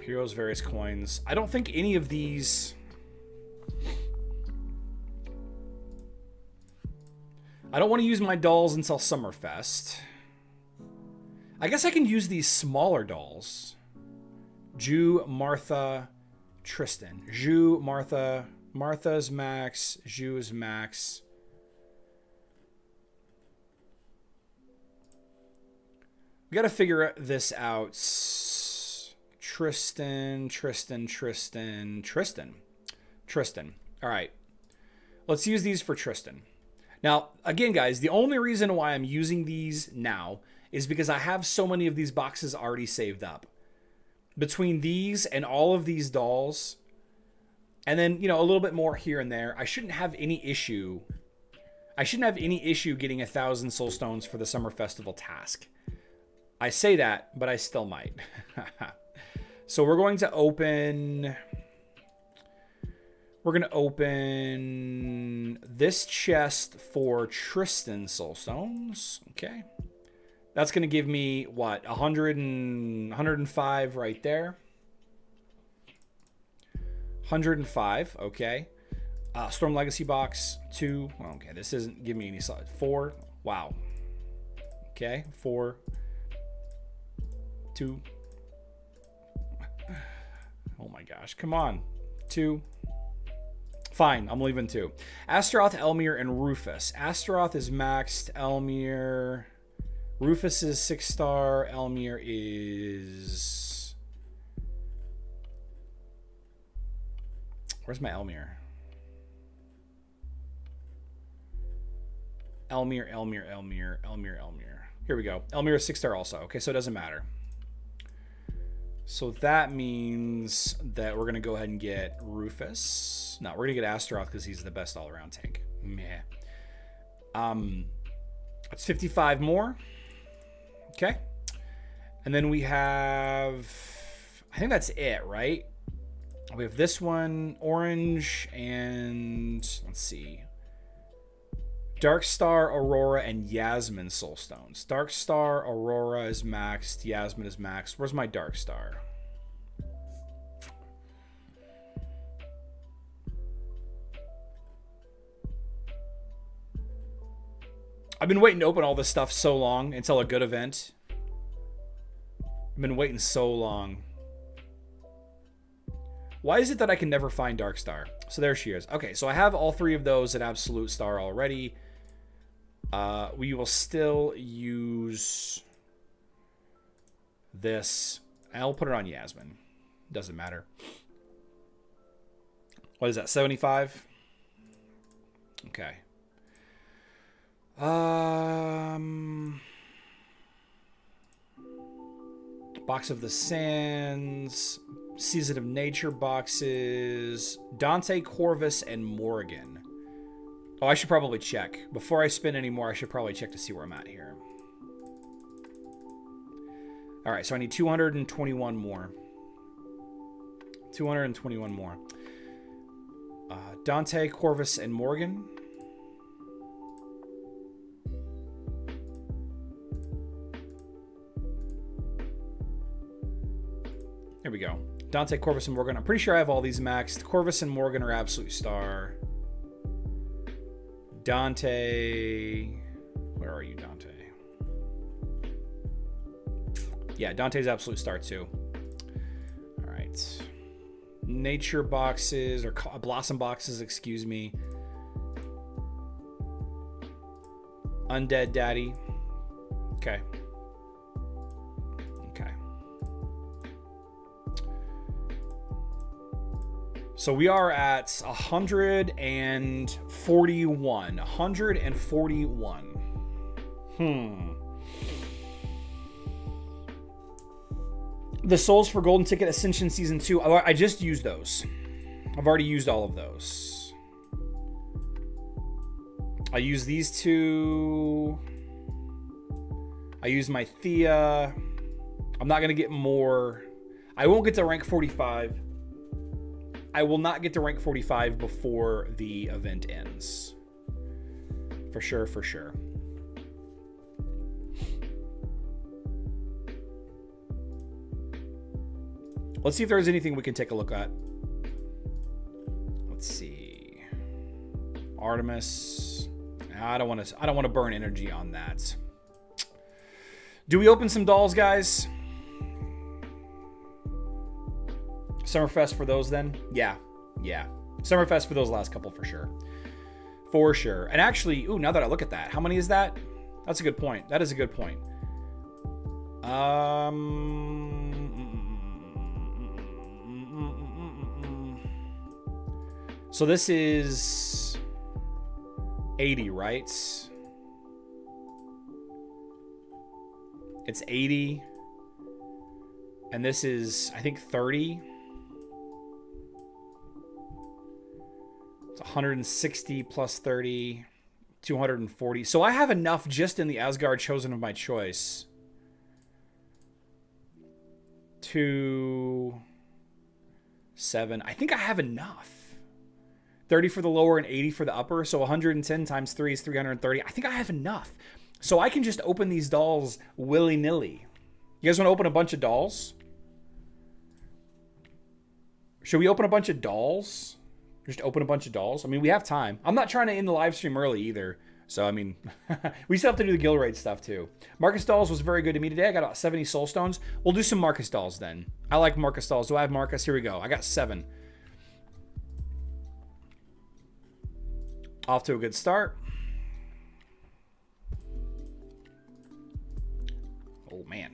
Heroes, various coins. I don't think any of these... I don't want to use my dolls until Summerfest. I guess I can use these smaller dolls. Ju, Martha, Tristan. Ju, Martha. Martha's max. Ju is max. We got to figure this out. Tristan. All right. Let's use these for Tristan. Now, again, guys, the only reason why I'm using these now is because I have so many of these boxes already saved up. Between these and all of these dolls, and then, you know, a little bit more here and there, I shouldn't have any issue. I shouldn't have any issue getting 1,000 soul stones for the Summer Festival task. I say that, but I still might. So we're going to open... We're going to open this chest for Tristan Soulstones. Okay. That's going to give me, what, 105 right there. 105, okay. Storm Legacy box, 2. Okay, this isn't giving me any solid. 4, wow. Okay, 4, 2. Oh my gosh, come on. 2. Fine, I'm leaving 2. Astaroth, Elmir, and Rufus. Astaroth is maxed. Elmir. Rufus is 6-star. Elmir is... Where's my Elmir? Elmir. Here we go. Elmir is 6-star also. Okay, so it doesn't matter. So that means that we're going to go ahead and get Rufus. No, we're going to get Astaroth because he's the best all-around tank. Meh. It's 55 more. Okay. And then we have... I think that's it, right? We have this one, orange, and... Let's see. Darkstar, Aurora, and Yasmin Soulstones. Darkstar, Aurora is maxed. Yasmin is maxed. Where's my Darkstar? I've been waiting to open all this stuff so long until a good event. I've been waiting so long. Why is it that I can never find Darkstar? So there she is. Okay, so I have all 3 of those at Absolute Star already. We will still use this. I'll put it on Yasmin. Doesn't matter. What is that, 75? Okay. Box of the Sands, Season of Nature boxes, Dante, Corvus, and Morgan. Oh, I should probably check. Before I spin any more, I should probably check to see where I'm at here. All right, so I need 221 more. 221 more. Dante, Corvus, and Morgan. Here we go. Dante, Corvus, and Morgan. I'm pretty sure I have all these maxed. Corvus and Morgan are Absolute Star. Dante... Where are you, Dante? Yeah, Dante's Absolute Star too. All right. Nature boxes, or Blossom boxes, excuse me. Undead Daddy. Okay. Okay. So we are at 141. 141. The souls for Golden Ticket Ascension Season 2. I just used those. I've already used all of those. I used these two. I used my Thea. I'm not going to get more. I won't get to rank 45. I will not get to rank 45 before the event ends. For sure, for sure. Let's see if there's anything we can take a look at. Let's see. Artemis. I don't want to burn energy on that. Do we open some dolls, guys? Summerfest for those then? Yeah. Summerfest for those last couple for sure. For sure. And actually, ooh, now that I look at that, how many is that? That's a good point. That is a good point. So this is 80, right? It's 80. And this is, I think, 30. It's 160 plus 30, 240. So I have enough just in the Asgard Chosen of my choice to 7. I think I have enough. 30 for the lower and 80 for the upper. So 110 times 3 is 330. I think I have enough. So I can just open these dolls willy-nilly. You guys want to open a bunch of dolls? Should we open a bunch of dolls? Just open a bunch of dolls? I mean, we have time. I'm not trying to end the live stream early either. So, I mean, we still have to do the Guild Raid stuff too. Marcus Dolls was very good to me today. I got about 70 Soul Stones. We'll do some Marcus Dolls then. I like Marcus Dolls. Do I have Marcus? Here we go. I got 7. Off to a good start. Oh, man.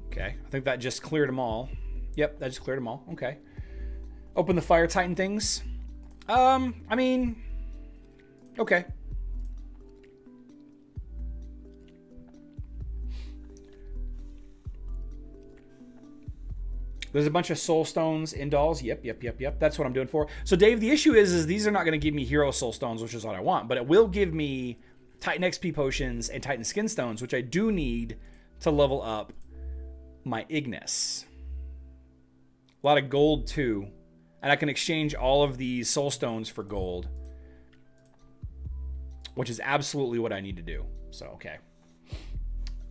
Okay. I think that just cleared them all. Yep, that just cleared them all. Okay. Open the Fire Titan things. I mean, okay. There's a bunch of soul stones in dolls. Yep. That's what I'm doing for. So Dave, the issue is these are not going to give me hero soul stones, which is what I want, but it will give me Titan XP potions and Titan skin stones, which I do need to level up my Ignis. A lot of gold too. And I can exchange all of these soul stones for gold, which is absolutely what I need to do. So, okay.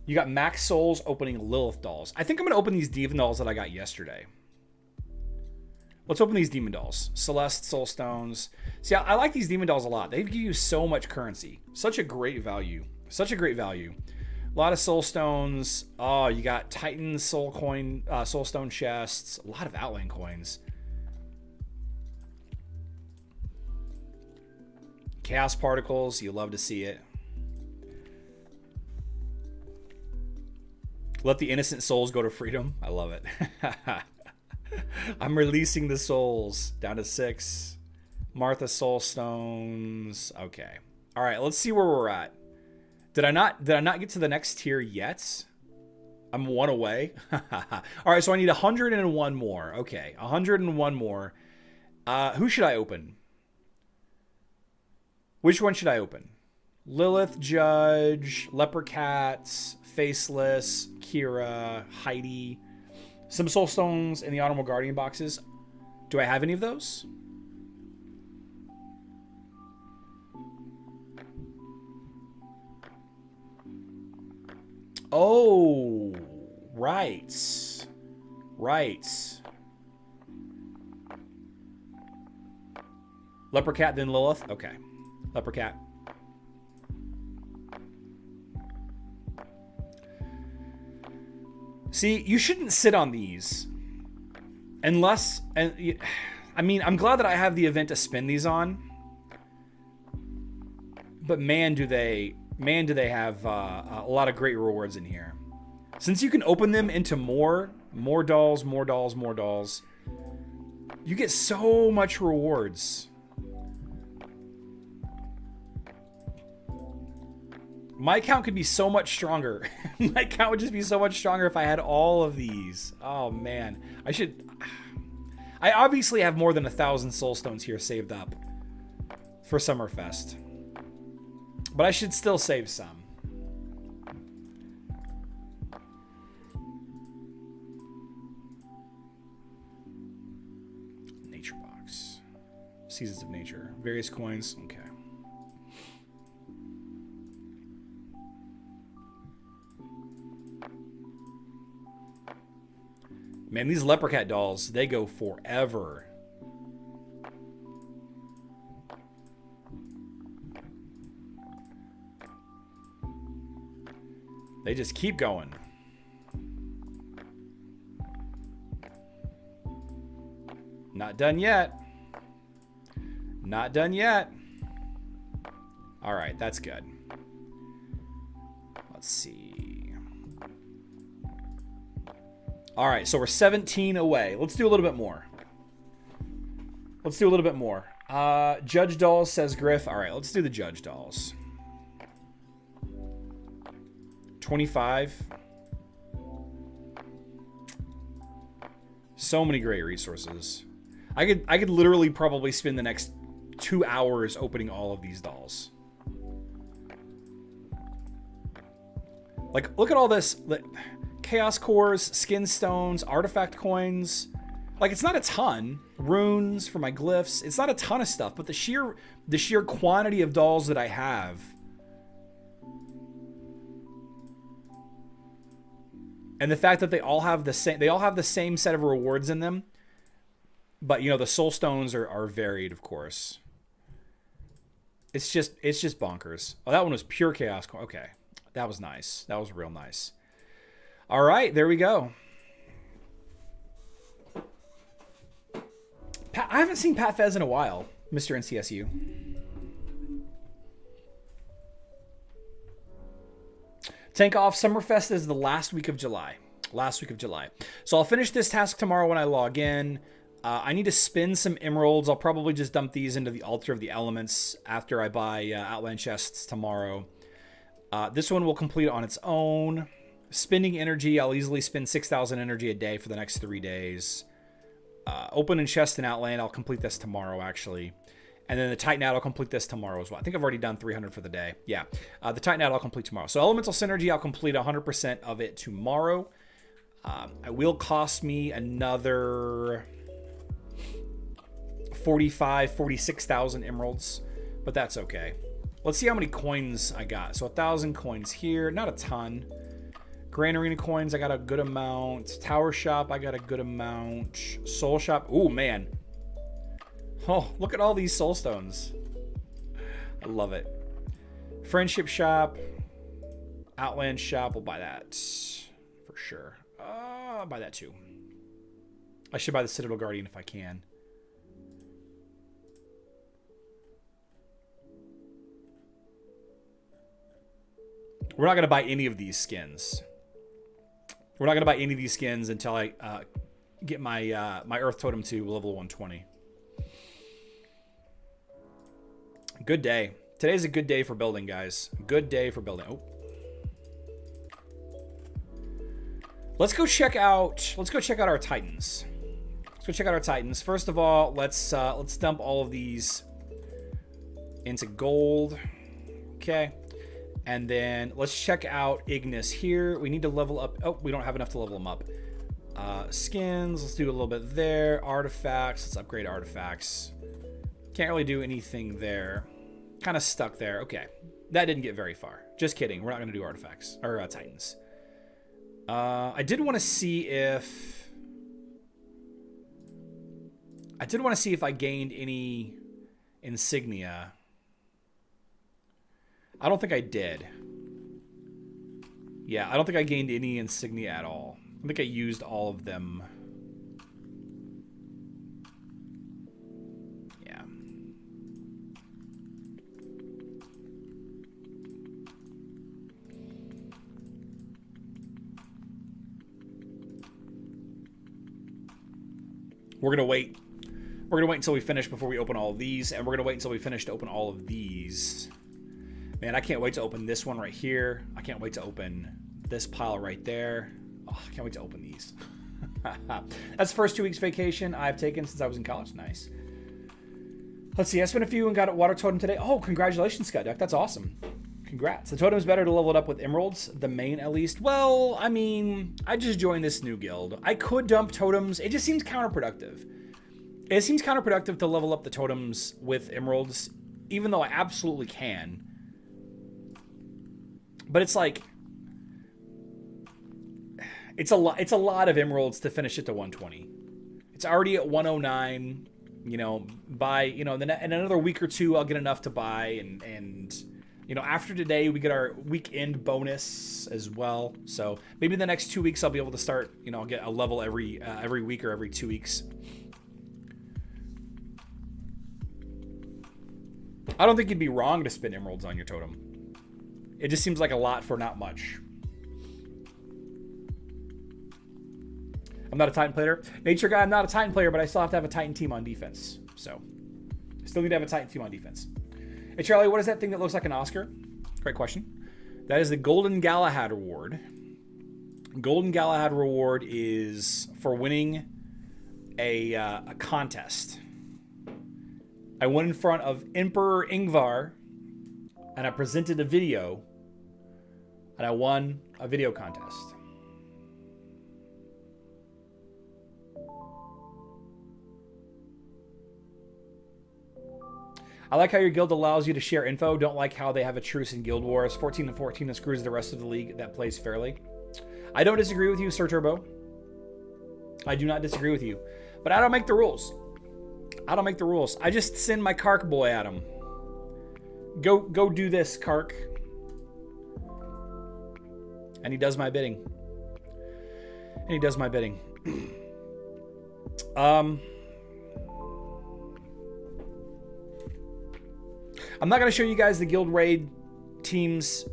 You got Max Souls opening Lilith dolls. I think I'm going to open these Demon dolls that I got yesterday. Let's open these Demon dolls. Celeste Soul Stones. See, I like these Demon dolls a lot. They give you so much currency. Such a great value. Such a great value. A lot of Soul Stones. Oh, you got Titan Soul Coin, Soul Stone chests. A lot of Outland coins. Chaos Particles. You love to see it. Let the innocent souls go to freedom. I love it. I'm releasing the souls down to 6. Martha Soul Stones. Okay. All right. Let's see where we're at. Did I not get to the next tier yet? I'm 1 away. All right. So I need 101 more. Okay. 101 more. Who should I open? Which one should I open? Lilith, Judge, Leper Cats, Faceless, Kira, Heidi. Some Soul Stones in the Honorable Guardian boxes. Do I have any of those? Oh, right. Right. Leper Cat, then Lilith? Okay. Leper Cat. See, you shouldn't sit on these unless, I mean, I'm glad that I have the event to spin these on, but man, do they have a lot of great rewards in here. Since you can open them into more dolls, you get so much rewards. My account could be so much stronger. My account would just be so much stronger if I had all of these. Oh, man. I obviously have more than 1,000 soul stones here saved up for Summerfest. But I should still save some. Nature box. Seasons of Nature. Various coins. Okay. Man, these Leprechaun dolls, they go forever. They just keep going. Not done yet. Not done yet. All right, that's good. Let's see. All right, so we're 17 away. Let's do a little bit more. Let's do a little bit more. Judge Dolls, says Griff. All right, let's do the Judge Dolls. 25. So many great resources. I could literally probably spend the next 2 hours opening all of these dolls. Like, look at all this. Chaos cores, skin stones, artifact coins. Like, it's not a ton. Runes for my glyphs. It's not a ton of stuff, but the sheer quantity of dolls that I have. And the fact that they all have the same set of rewards in them. But, you know, the soul stones are varied, of course. It's just bonkers. Oh, that one was pure chaos. Okay. That was nice. That was real nice. All right, there we go. I haven't seen Pat Fez in a while, Mr. NCSU. Tank off. Summerfest is the last week of July. Last week of July. So I'll finish this task tomorrow when I log in. I need to spin some emeralds. I'll probably just dump these into the Altar of the Elements after I buy Outland chests tomorrow. This one will complete on its own. Spending energy, I'll easily spend 6,000 energy a day for the next 3 days. Opening chest in Outland, I'll complete this tomorrow, actually. And then the Titan Out, I'll complete this tomorrow as well. I think I've already done 300 for the day. Yeah, the Titan Out, I'll complete tomorrow. So Elemental Synergy, I'll complete 100% of it tomorrow. It will cost me another 46,000 emeralds, but that's okay. Let's see how many coins I got. So 1,000 coins here, not a ton. Grand Arena coins, I got a good amount. Tower Shop, I got a good amount. Soul Shop, oh man. Oh, look at all these soul stones. I love it. Friendship Shop, Outland Shop, we'll buy that for sure. I'll buy that too. I should buy the Citadel Guardian if I can. We're not going to buy any of these skins. We're not going to buy any of these skins until I get my my Earth Totem to level 120. Good day. Today's a good day for building, guys. Good day for building. Oh. Let's go check out our Titans. Let's go check out our Titans. First of all, let's dump all of these into gold. Okay. And then let's check out Ignis here. We need to level up. Oh, we don't have enough to level them up. Skins, let's do a little bit there. Artifacts, let's upgrade artifacts. Can't really do anything there. Kind of stuck there. Okay, that didn't get very far. Just kidding. We're not going to do artifacts or Titans. I did want to see if I gained any insignia. I don't think I did. Yeah, I don't think I gained any insignia at all. I think I used all of them. Yeah. We're gonna wait. We're gonna wait until we finish before we open all of these, and we're gonna wait until we finish to open all of these. Man, I can't wait to open this one right here. I can't wait to open this pile right there. Oh, I can't wait to open these. That's the first 2 weeks vacation I've taken since I was in college. Nice. Let's see. I spent a few and got a water totem today. Oh, congratulations, Scott Duck. That's awesome. Congrats. The totem is better to level it up with emeralds, the main at least. Well, I mean, I just joined this new guild. I could dump totems. It just seems counterproductive. It seems counterproductive to level up the totems with emeralds, even though I absolutely can. But it's like, it's a lot of emeralds to finish it to 120. It's already at 109. You know, by, you know, in another week or two, I'll get enough to buy, and you know, after today, we get our weekend bonus as well. So maybe the next 2 weeks, I'll be able to start, you know, get a level every week or every 2 weeks. I don't think you'd be wrong to spend emeralds on your totem. It just seems like a lot for not much. I'm not a Titan player. Nature guy, I'm not a Titan player, but I still have to have a Titan team on defense. So, I still need to have a Titan team on defense. Hey, Charlie, what is that thing that looks like an Oscar? Great question. That is the Golden Galahad Reward. Golden Galahad Reward is for winning a contest. I went in front of Emperor Ingvar, and I presented a video, and I won a video contest. I like how your guild allows you to share info. Don't like how they have a truce in Guild Wars. 14-14 and screws the rest of the league that plays fairly. I don't disagree with you, Sir Turbo. I do not disagree with you. But I don't make the rules. I don't make the rules. I just send my Kark boy at him. Go do this, Kark. And he does my bidding. I'm not going to show you guys the guild raid teams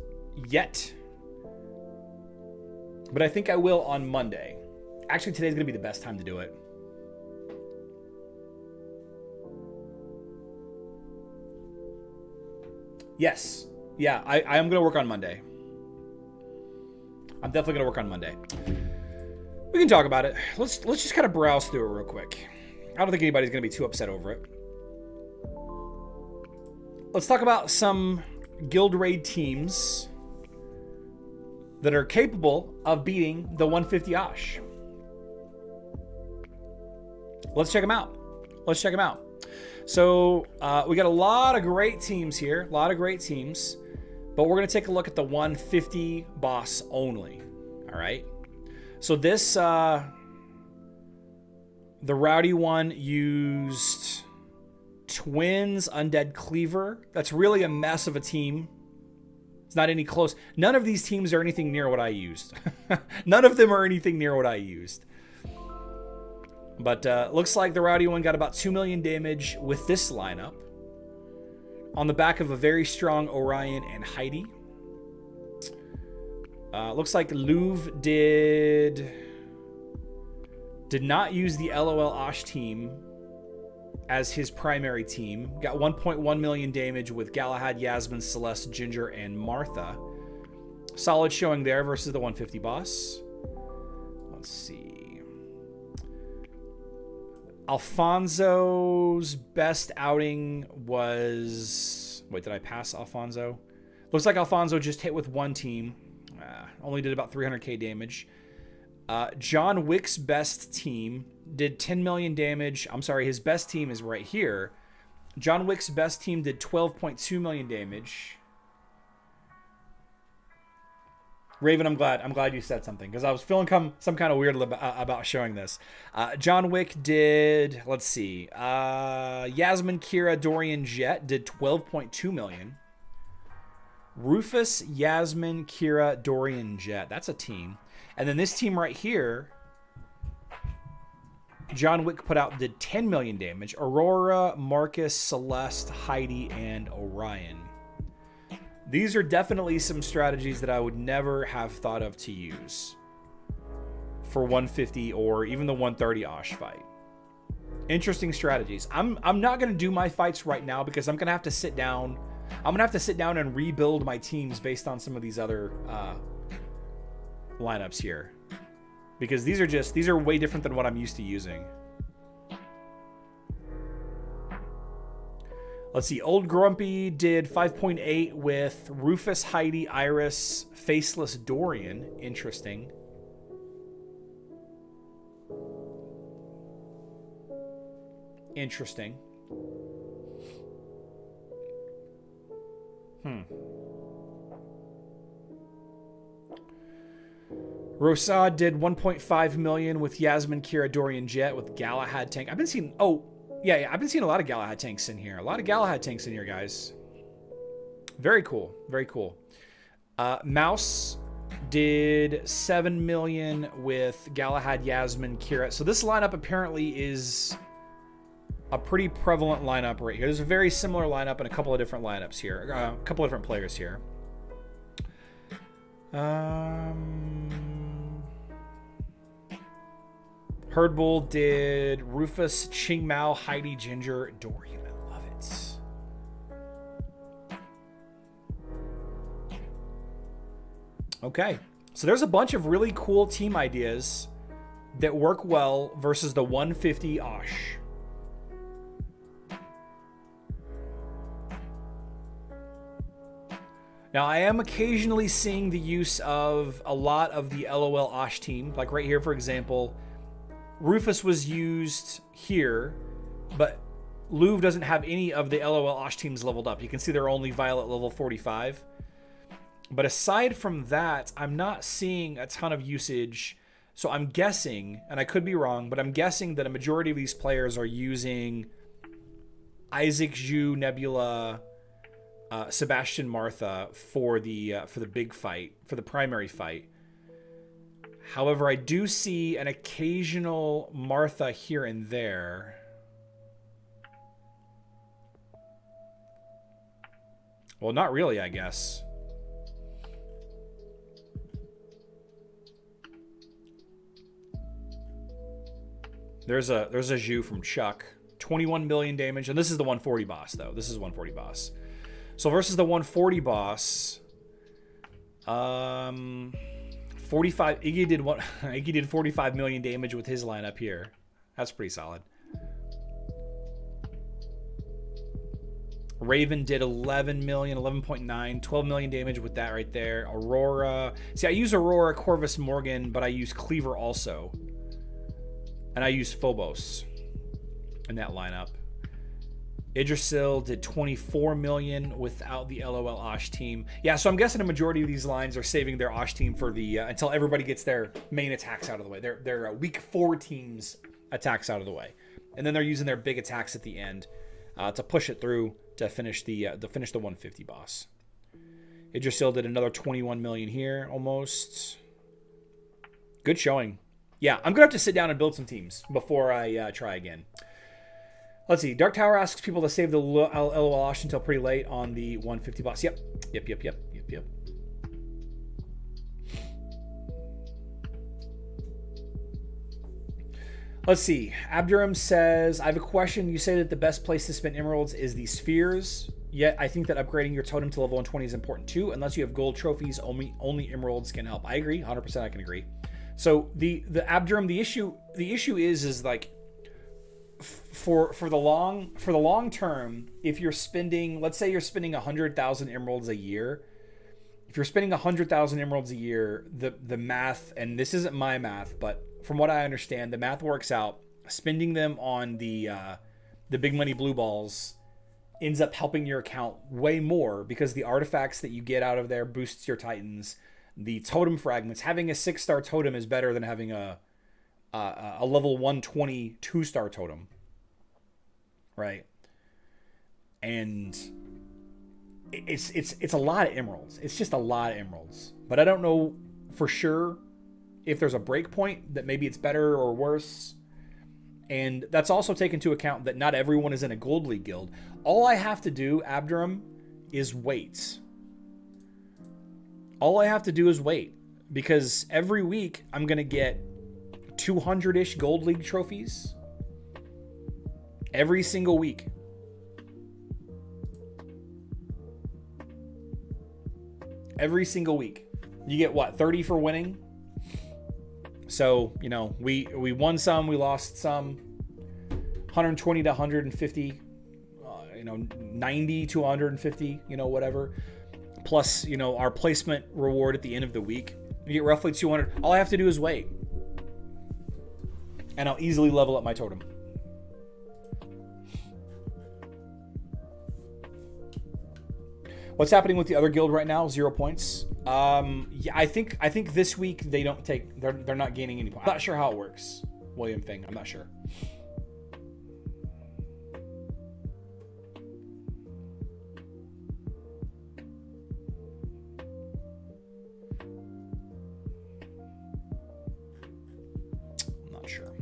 yet, but I think I will on Monday. Actually, today's going to be the best time to do it. Yes. Yeah, I am going to work on Monday. I'm definitely going to work on Monday. We can talk about it. Let's just kind of browse through it real quick. I don't think anybody's going to be too upset over it. Let's talk about some guild raid teams that are capable of beating the 150 Osh. Let's check them out. So we got a lot of great teams here, but we're going to take a look at the 150 boss only. All right. So this, the rowdy one used Twins Undead Cleaver. That's really a mess of a team. It's not any close. None of these teams are anything near what I used. None of them are anything near what I used. But looks like the rowdy one got about 2 million damage with this lineup on the back of a very strong Orion and Heidi. Looks like Louvre did not use the LOL Osh team as his primary team. Got 1.1 million damage with Galahad, Yasmin, Celeste, Ginger, and Martha. Solid showing there versus the 150 boss. Let's see. Alfonso's best outing was... Wait, did I pass Alfonso? Looks like Alfonso just hit with one team. Only did about 300k damage. John Wick's best team did 10 million damage. I'm sorry, his best team is right here. John Wick's best team did 12.2 million damage. Raven, I'm glad you said something, because I was feeling some kind of weird about showing this. John Wick did, let's see, Yasmin, Kira, Dorian, Jet did 12.2 million. Rufus, Yasmin, Kira, Dorian, Jet. That's a team. And then this team right here, John Wick put out, did 10 million damage. Aurora, Marcus, Celeste, Heidi, and Orion. These are definitely some strategies that I would never have thought of to use for 150 or even the 130 Osh fight. Interesting strategies. I'm not going to do my fights right now because I'm going to have to sit down I'm gonna have to sit down and rebuild my teams based on some of these other lineups here, because these are way different than what I'm used to using. Let's see. Old Grumpy did 5.8 with Rufus, Heidi, Iris, Faceless Dorian. Interesting. Interesting. Rosad did 1.5 million with Yasmin, Kira, Dorian, Jet with Galahad tank. I've been seeing I've been seeing a lot of Galahad tanks in here. A lot of Galahad tanks in here, guys. Very cool. Very cool. Mouse did 7 million with Galahad, Yasmin, Kira. So this lineup apparently is a pretty prevalent lineup right here. There's a very similar lineup and a couple of different lineups here. A couple of different players here. Herdbull did Rufus, Ching Mao, Heidi, Ginger, Dorian. I love it. Okay. So there's a bunch of really cool team ideas that work well versus the 150 Osh. Now, I am occasionally seeing the use of a lot of the LOL Osh team. Like right here, for example, Rufus was used here, but Louvre doesn't have any of the LOL Osh teams leveled up. You can see they're only Violet level 45. But aside from that, I'm not seeing a ton of usage. So I'm guessing, and I could be wrong, but I'm guessing that a majority of these players are using Isaac, Zhu, Nebula, Sebastian, Martha for the big fight, for the primary fight. However, I do see an occasional Martha here and there. Well, not really, I guess. There's a Zhu from Chuck. 21 million damage. And this is the 140 boss, though. This is 140 boss. So versus the 140 boss, 45. Iggy did 45 million damage with his lineup here. That's pretty solid. Raven did 11 million, 11.9, 12 million damage with that right there. Aurora. See, I use Aurora, Corvus, Morgan, but I use Cleaver also. And I use Phobos in that lineup. Idrisil did 24 million without the LOL Osh team. Yeah, so I'm guessing a majority of these lines are saving their Osh team for the until everybody gets their main attacks out of the way. Their week 4 teams attacks out of the way, and then they're using their big attacks at the end to push it through to finish the 150 boss. Idrisil did another 21 million here, almost. Good showing. Yeah, I'm gonna have to sit down and build some teams before I try again. Let's see. Dark Tower asks people to save the LOL Osh until pretty late on the 150 boss. Yep. Let's see. Abdurum says, I have a question. You say that the best place to spend emeralds is the spheres. Yet I think that upgrading your totem to level 120 is important too. Unless you have gold trophies, only emeralds can help. I agree. 100% I can agree. So the Abdurum, the issue is like, for the long term, if you're spending, let's say you're spending 100,000 emeralds a year. If you're spending 100,000 emeralds a year, the math, and this isn't my math, but from what I understand, the math works out. Spending them on the big money blue balls ends up helping your account way more because the artifacts that you get out of there boosts your titans. The totem fragments, having a 6-star totem is better than having a level 120 2-star totem, right? And it's a lot of emeralds. It's just a lot of emeralds. But I don't know for sure if there's a break point that maybe it's better or worse. And that's also taken into account that not everyone is in a Gold League guild. All I have to do, Abdurum, is wait. All I have to do is wait. Because every week I'm going to get 200-ish Gold League trophies every single week. every single week. You get what, 30 for winning? So, you know, we won some, we lost some. 120 to 150, you know, 90 to 150, you know, whatever. Plus, you know, our placement reward at the end of the week. You get roughly 200. All I have to do is wait. And I'll easily level up my totem. What's happening with the other guild right now? 0 points. Yeah, I think this week they don't take. They're not gaining any points. I'm not sure how it works. William thing. I'm not sure. I'm not sure.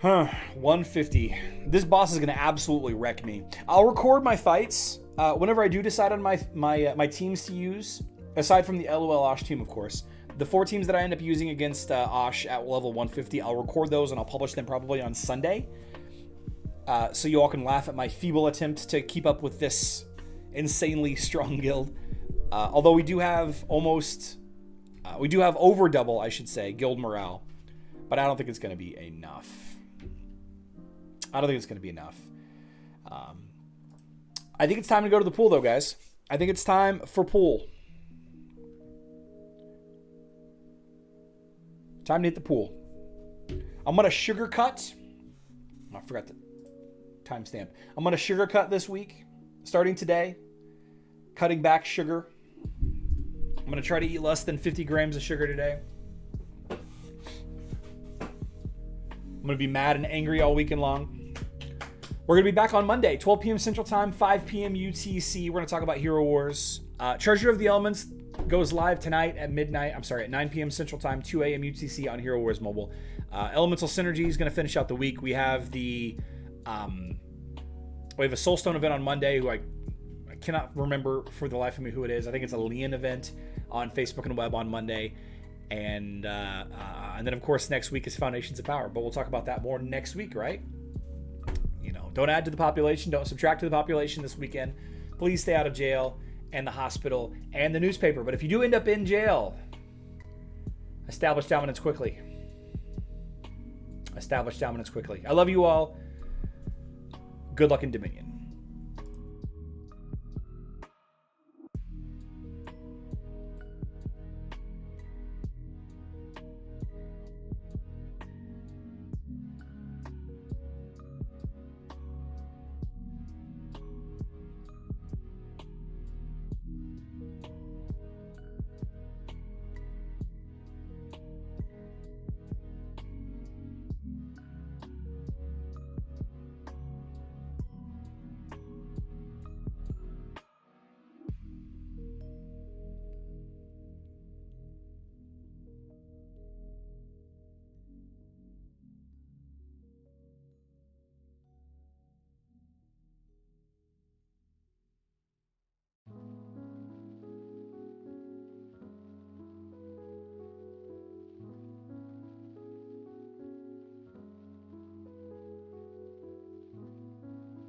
Huh, 150. This boss is going to absolutely wreck me. I'll record my fights whenever I do decide on my teams to use, aside from the LOL Osh team, of course. The 4 teams that I end up using against Osh at level 150, I'll record those and I'll publish them probably on Sunday. So you all can laugh at my feeble attempt to keep up with this insanely strong guild. Although we do have over double, I should say, guild morale. But I don't think it's going to be enough. I don't think it's going to be enough. I think it's time to go to the pool, though, guys. I think it's time for pool. Time to hit the pool. I'm going to sugar cut. Oh, I forgot the timestamp. I'm going to sugar cut this week, starting today. Cutting back sugar. I'm going to try to eat less than 50 grams of sugar today. I'm going to be mad and angry all weekend long. We're going to be back on Monday, 12 p.m. Central Time, 5 p.m. UTC. We're going to talk about Hero Wars. Treasure of the Elements goes live tonight at midnight. I'm sorry, at 9 p.m. Central Time, 2 a.m. UTC on Hero Wars Mobile. Elemental Synergy is going to finish out the week. We have a Soulstone event on Monday, who I cannot remember for the life of me who it is. I think it's a Leon event on Facebook and web on Monday. And then, of course, next week is Foundations of Power. But we'll talk about that more next week, right? You know, don't add to the population. Don't subtract to the population this weekend. Please stay out of jail and the hospital and the newspaper. But if you do end up in jail, establish dominance quickly. Establish dominance quickly. I love you all. Good luck in Dominion.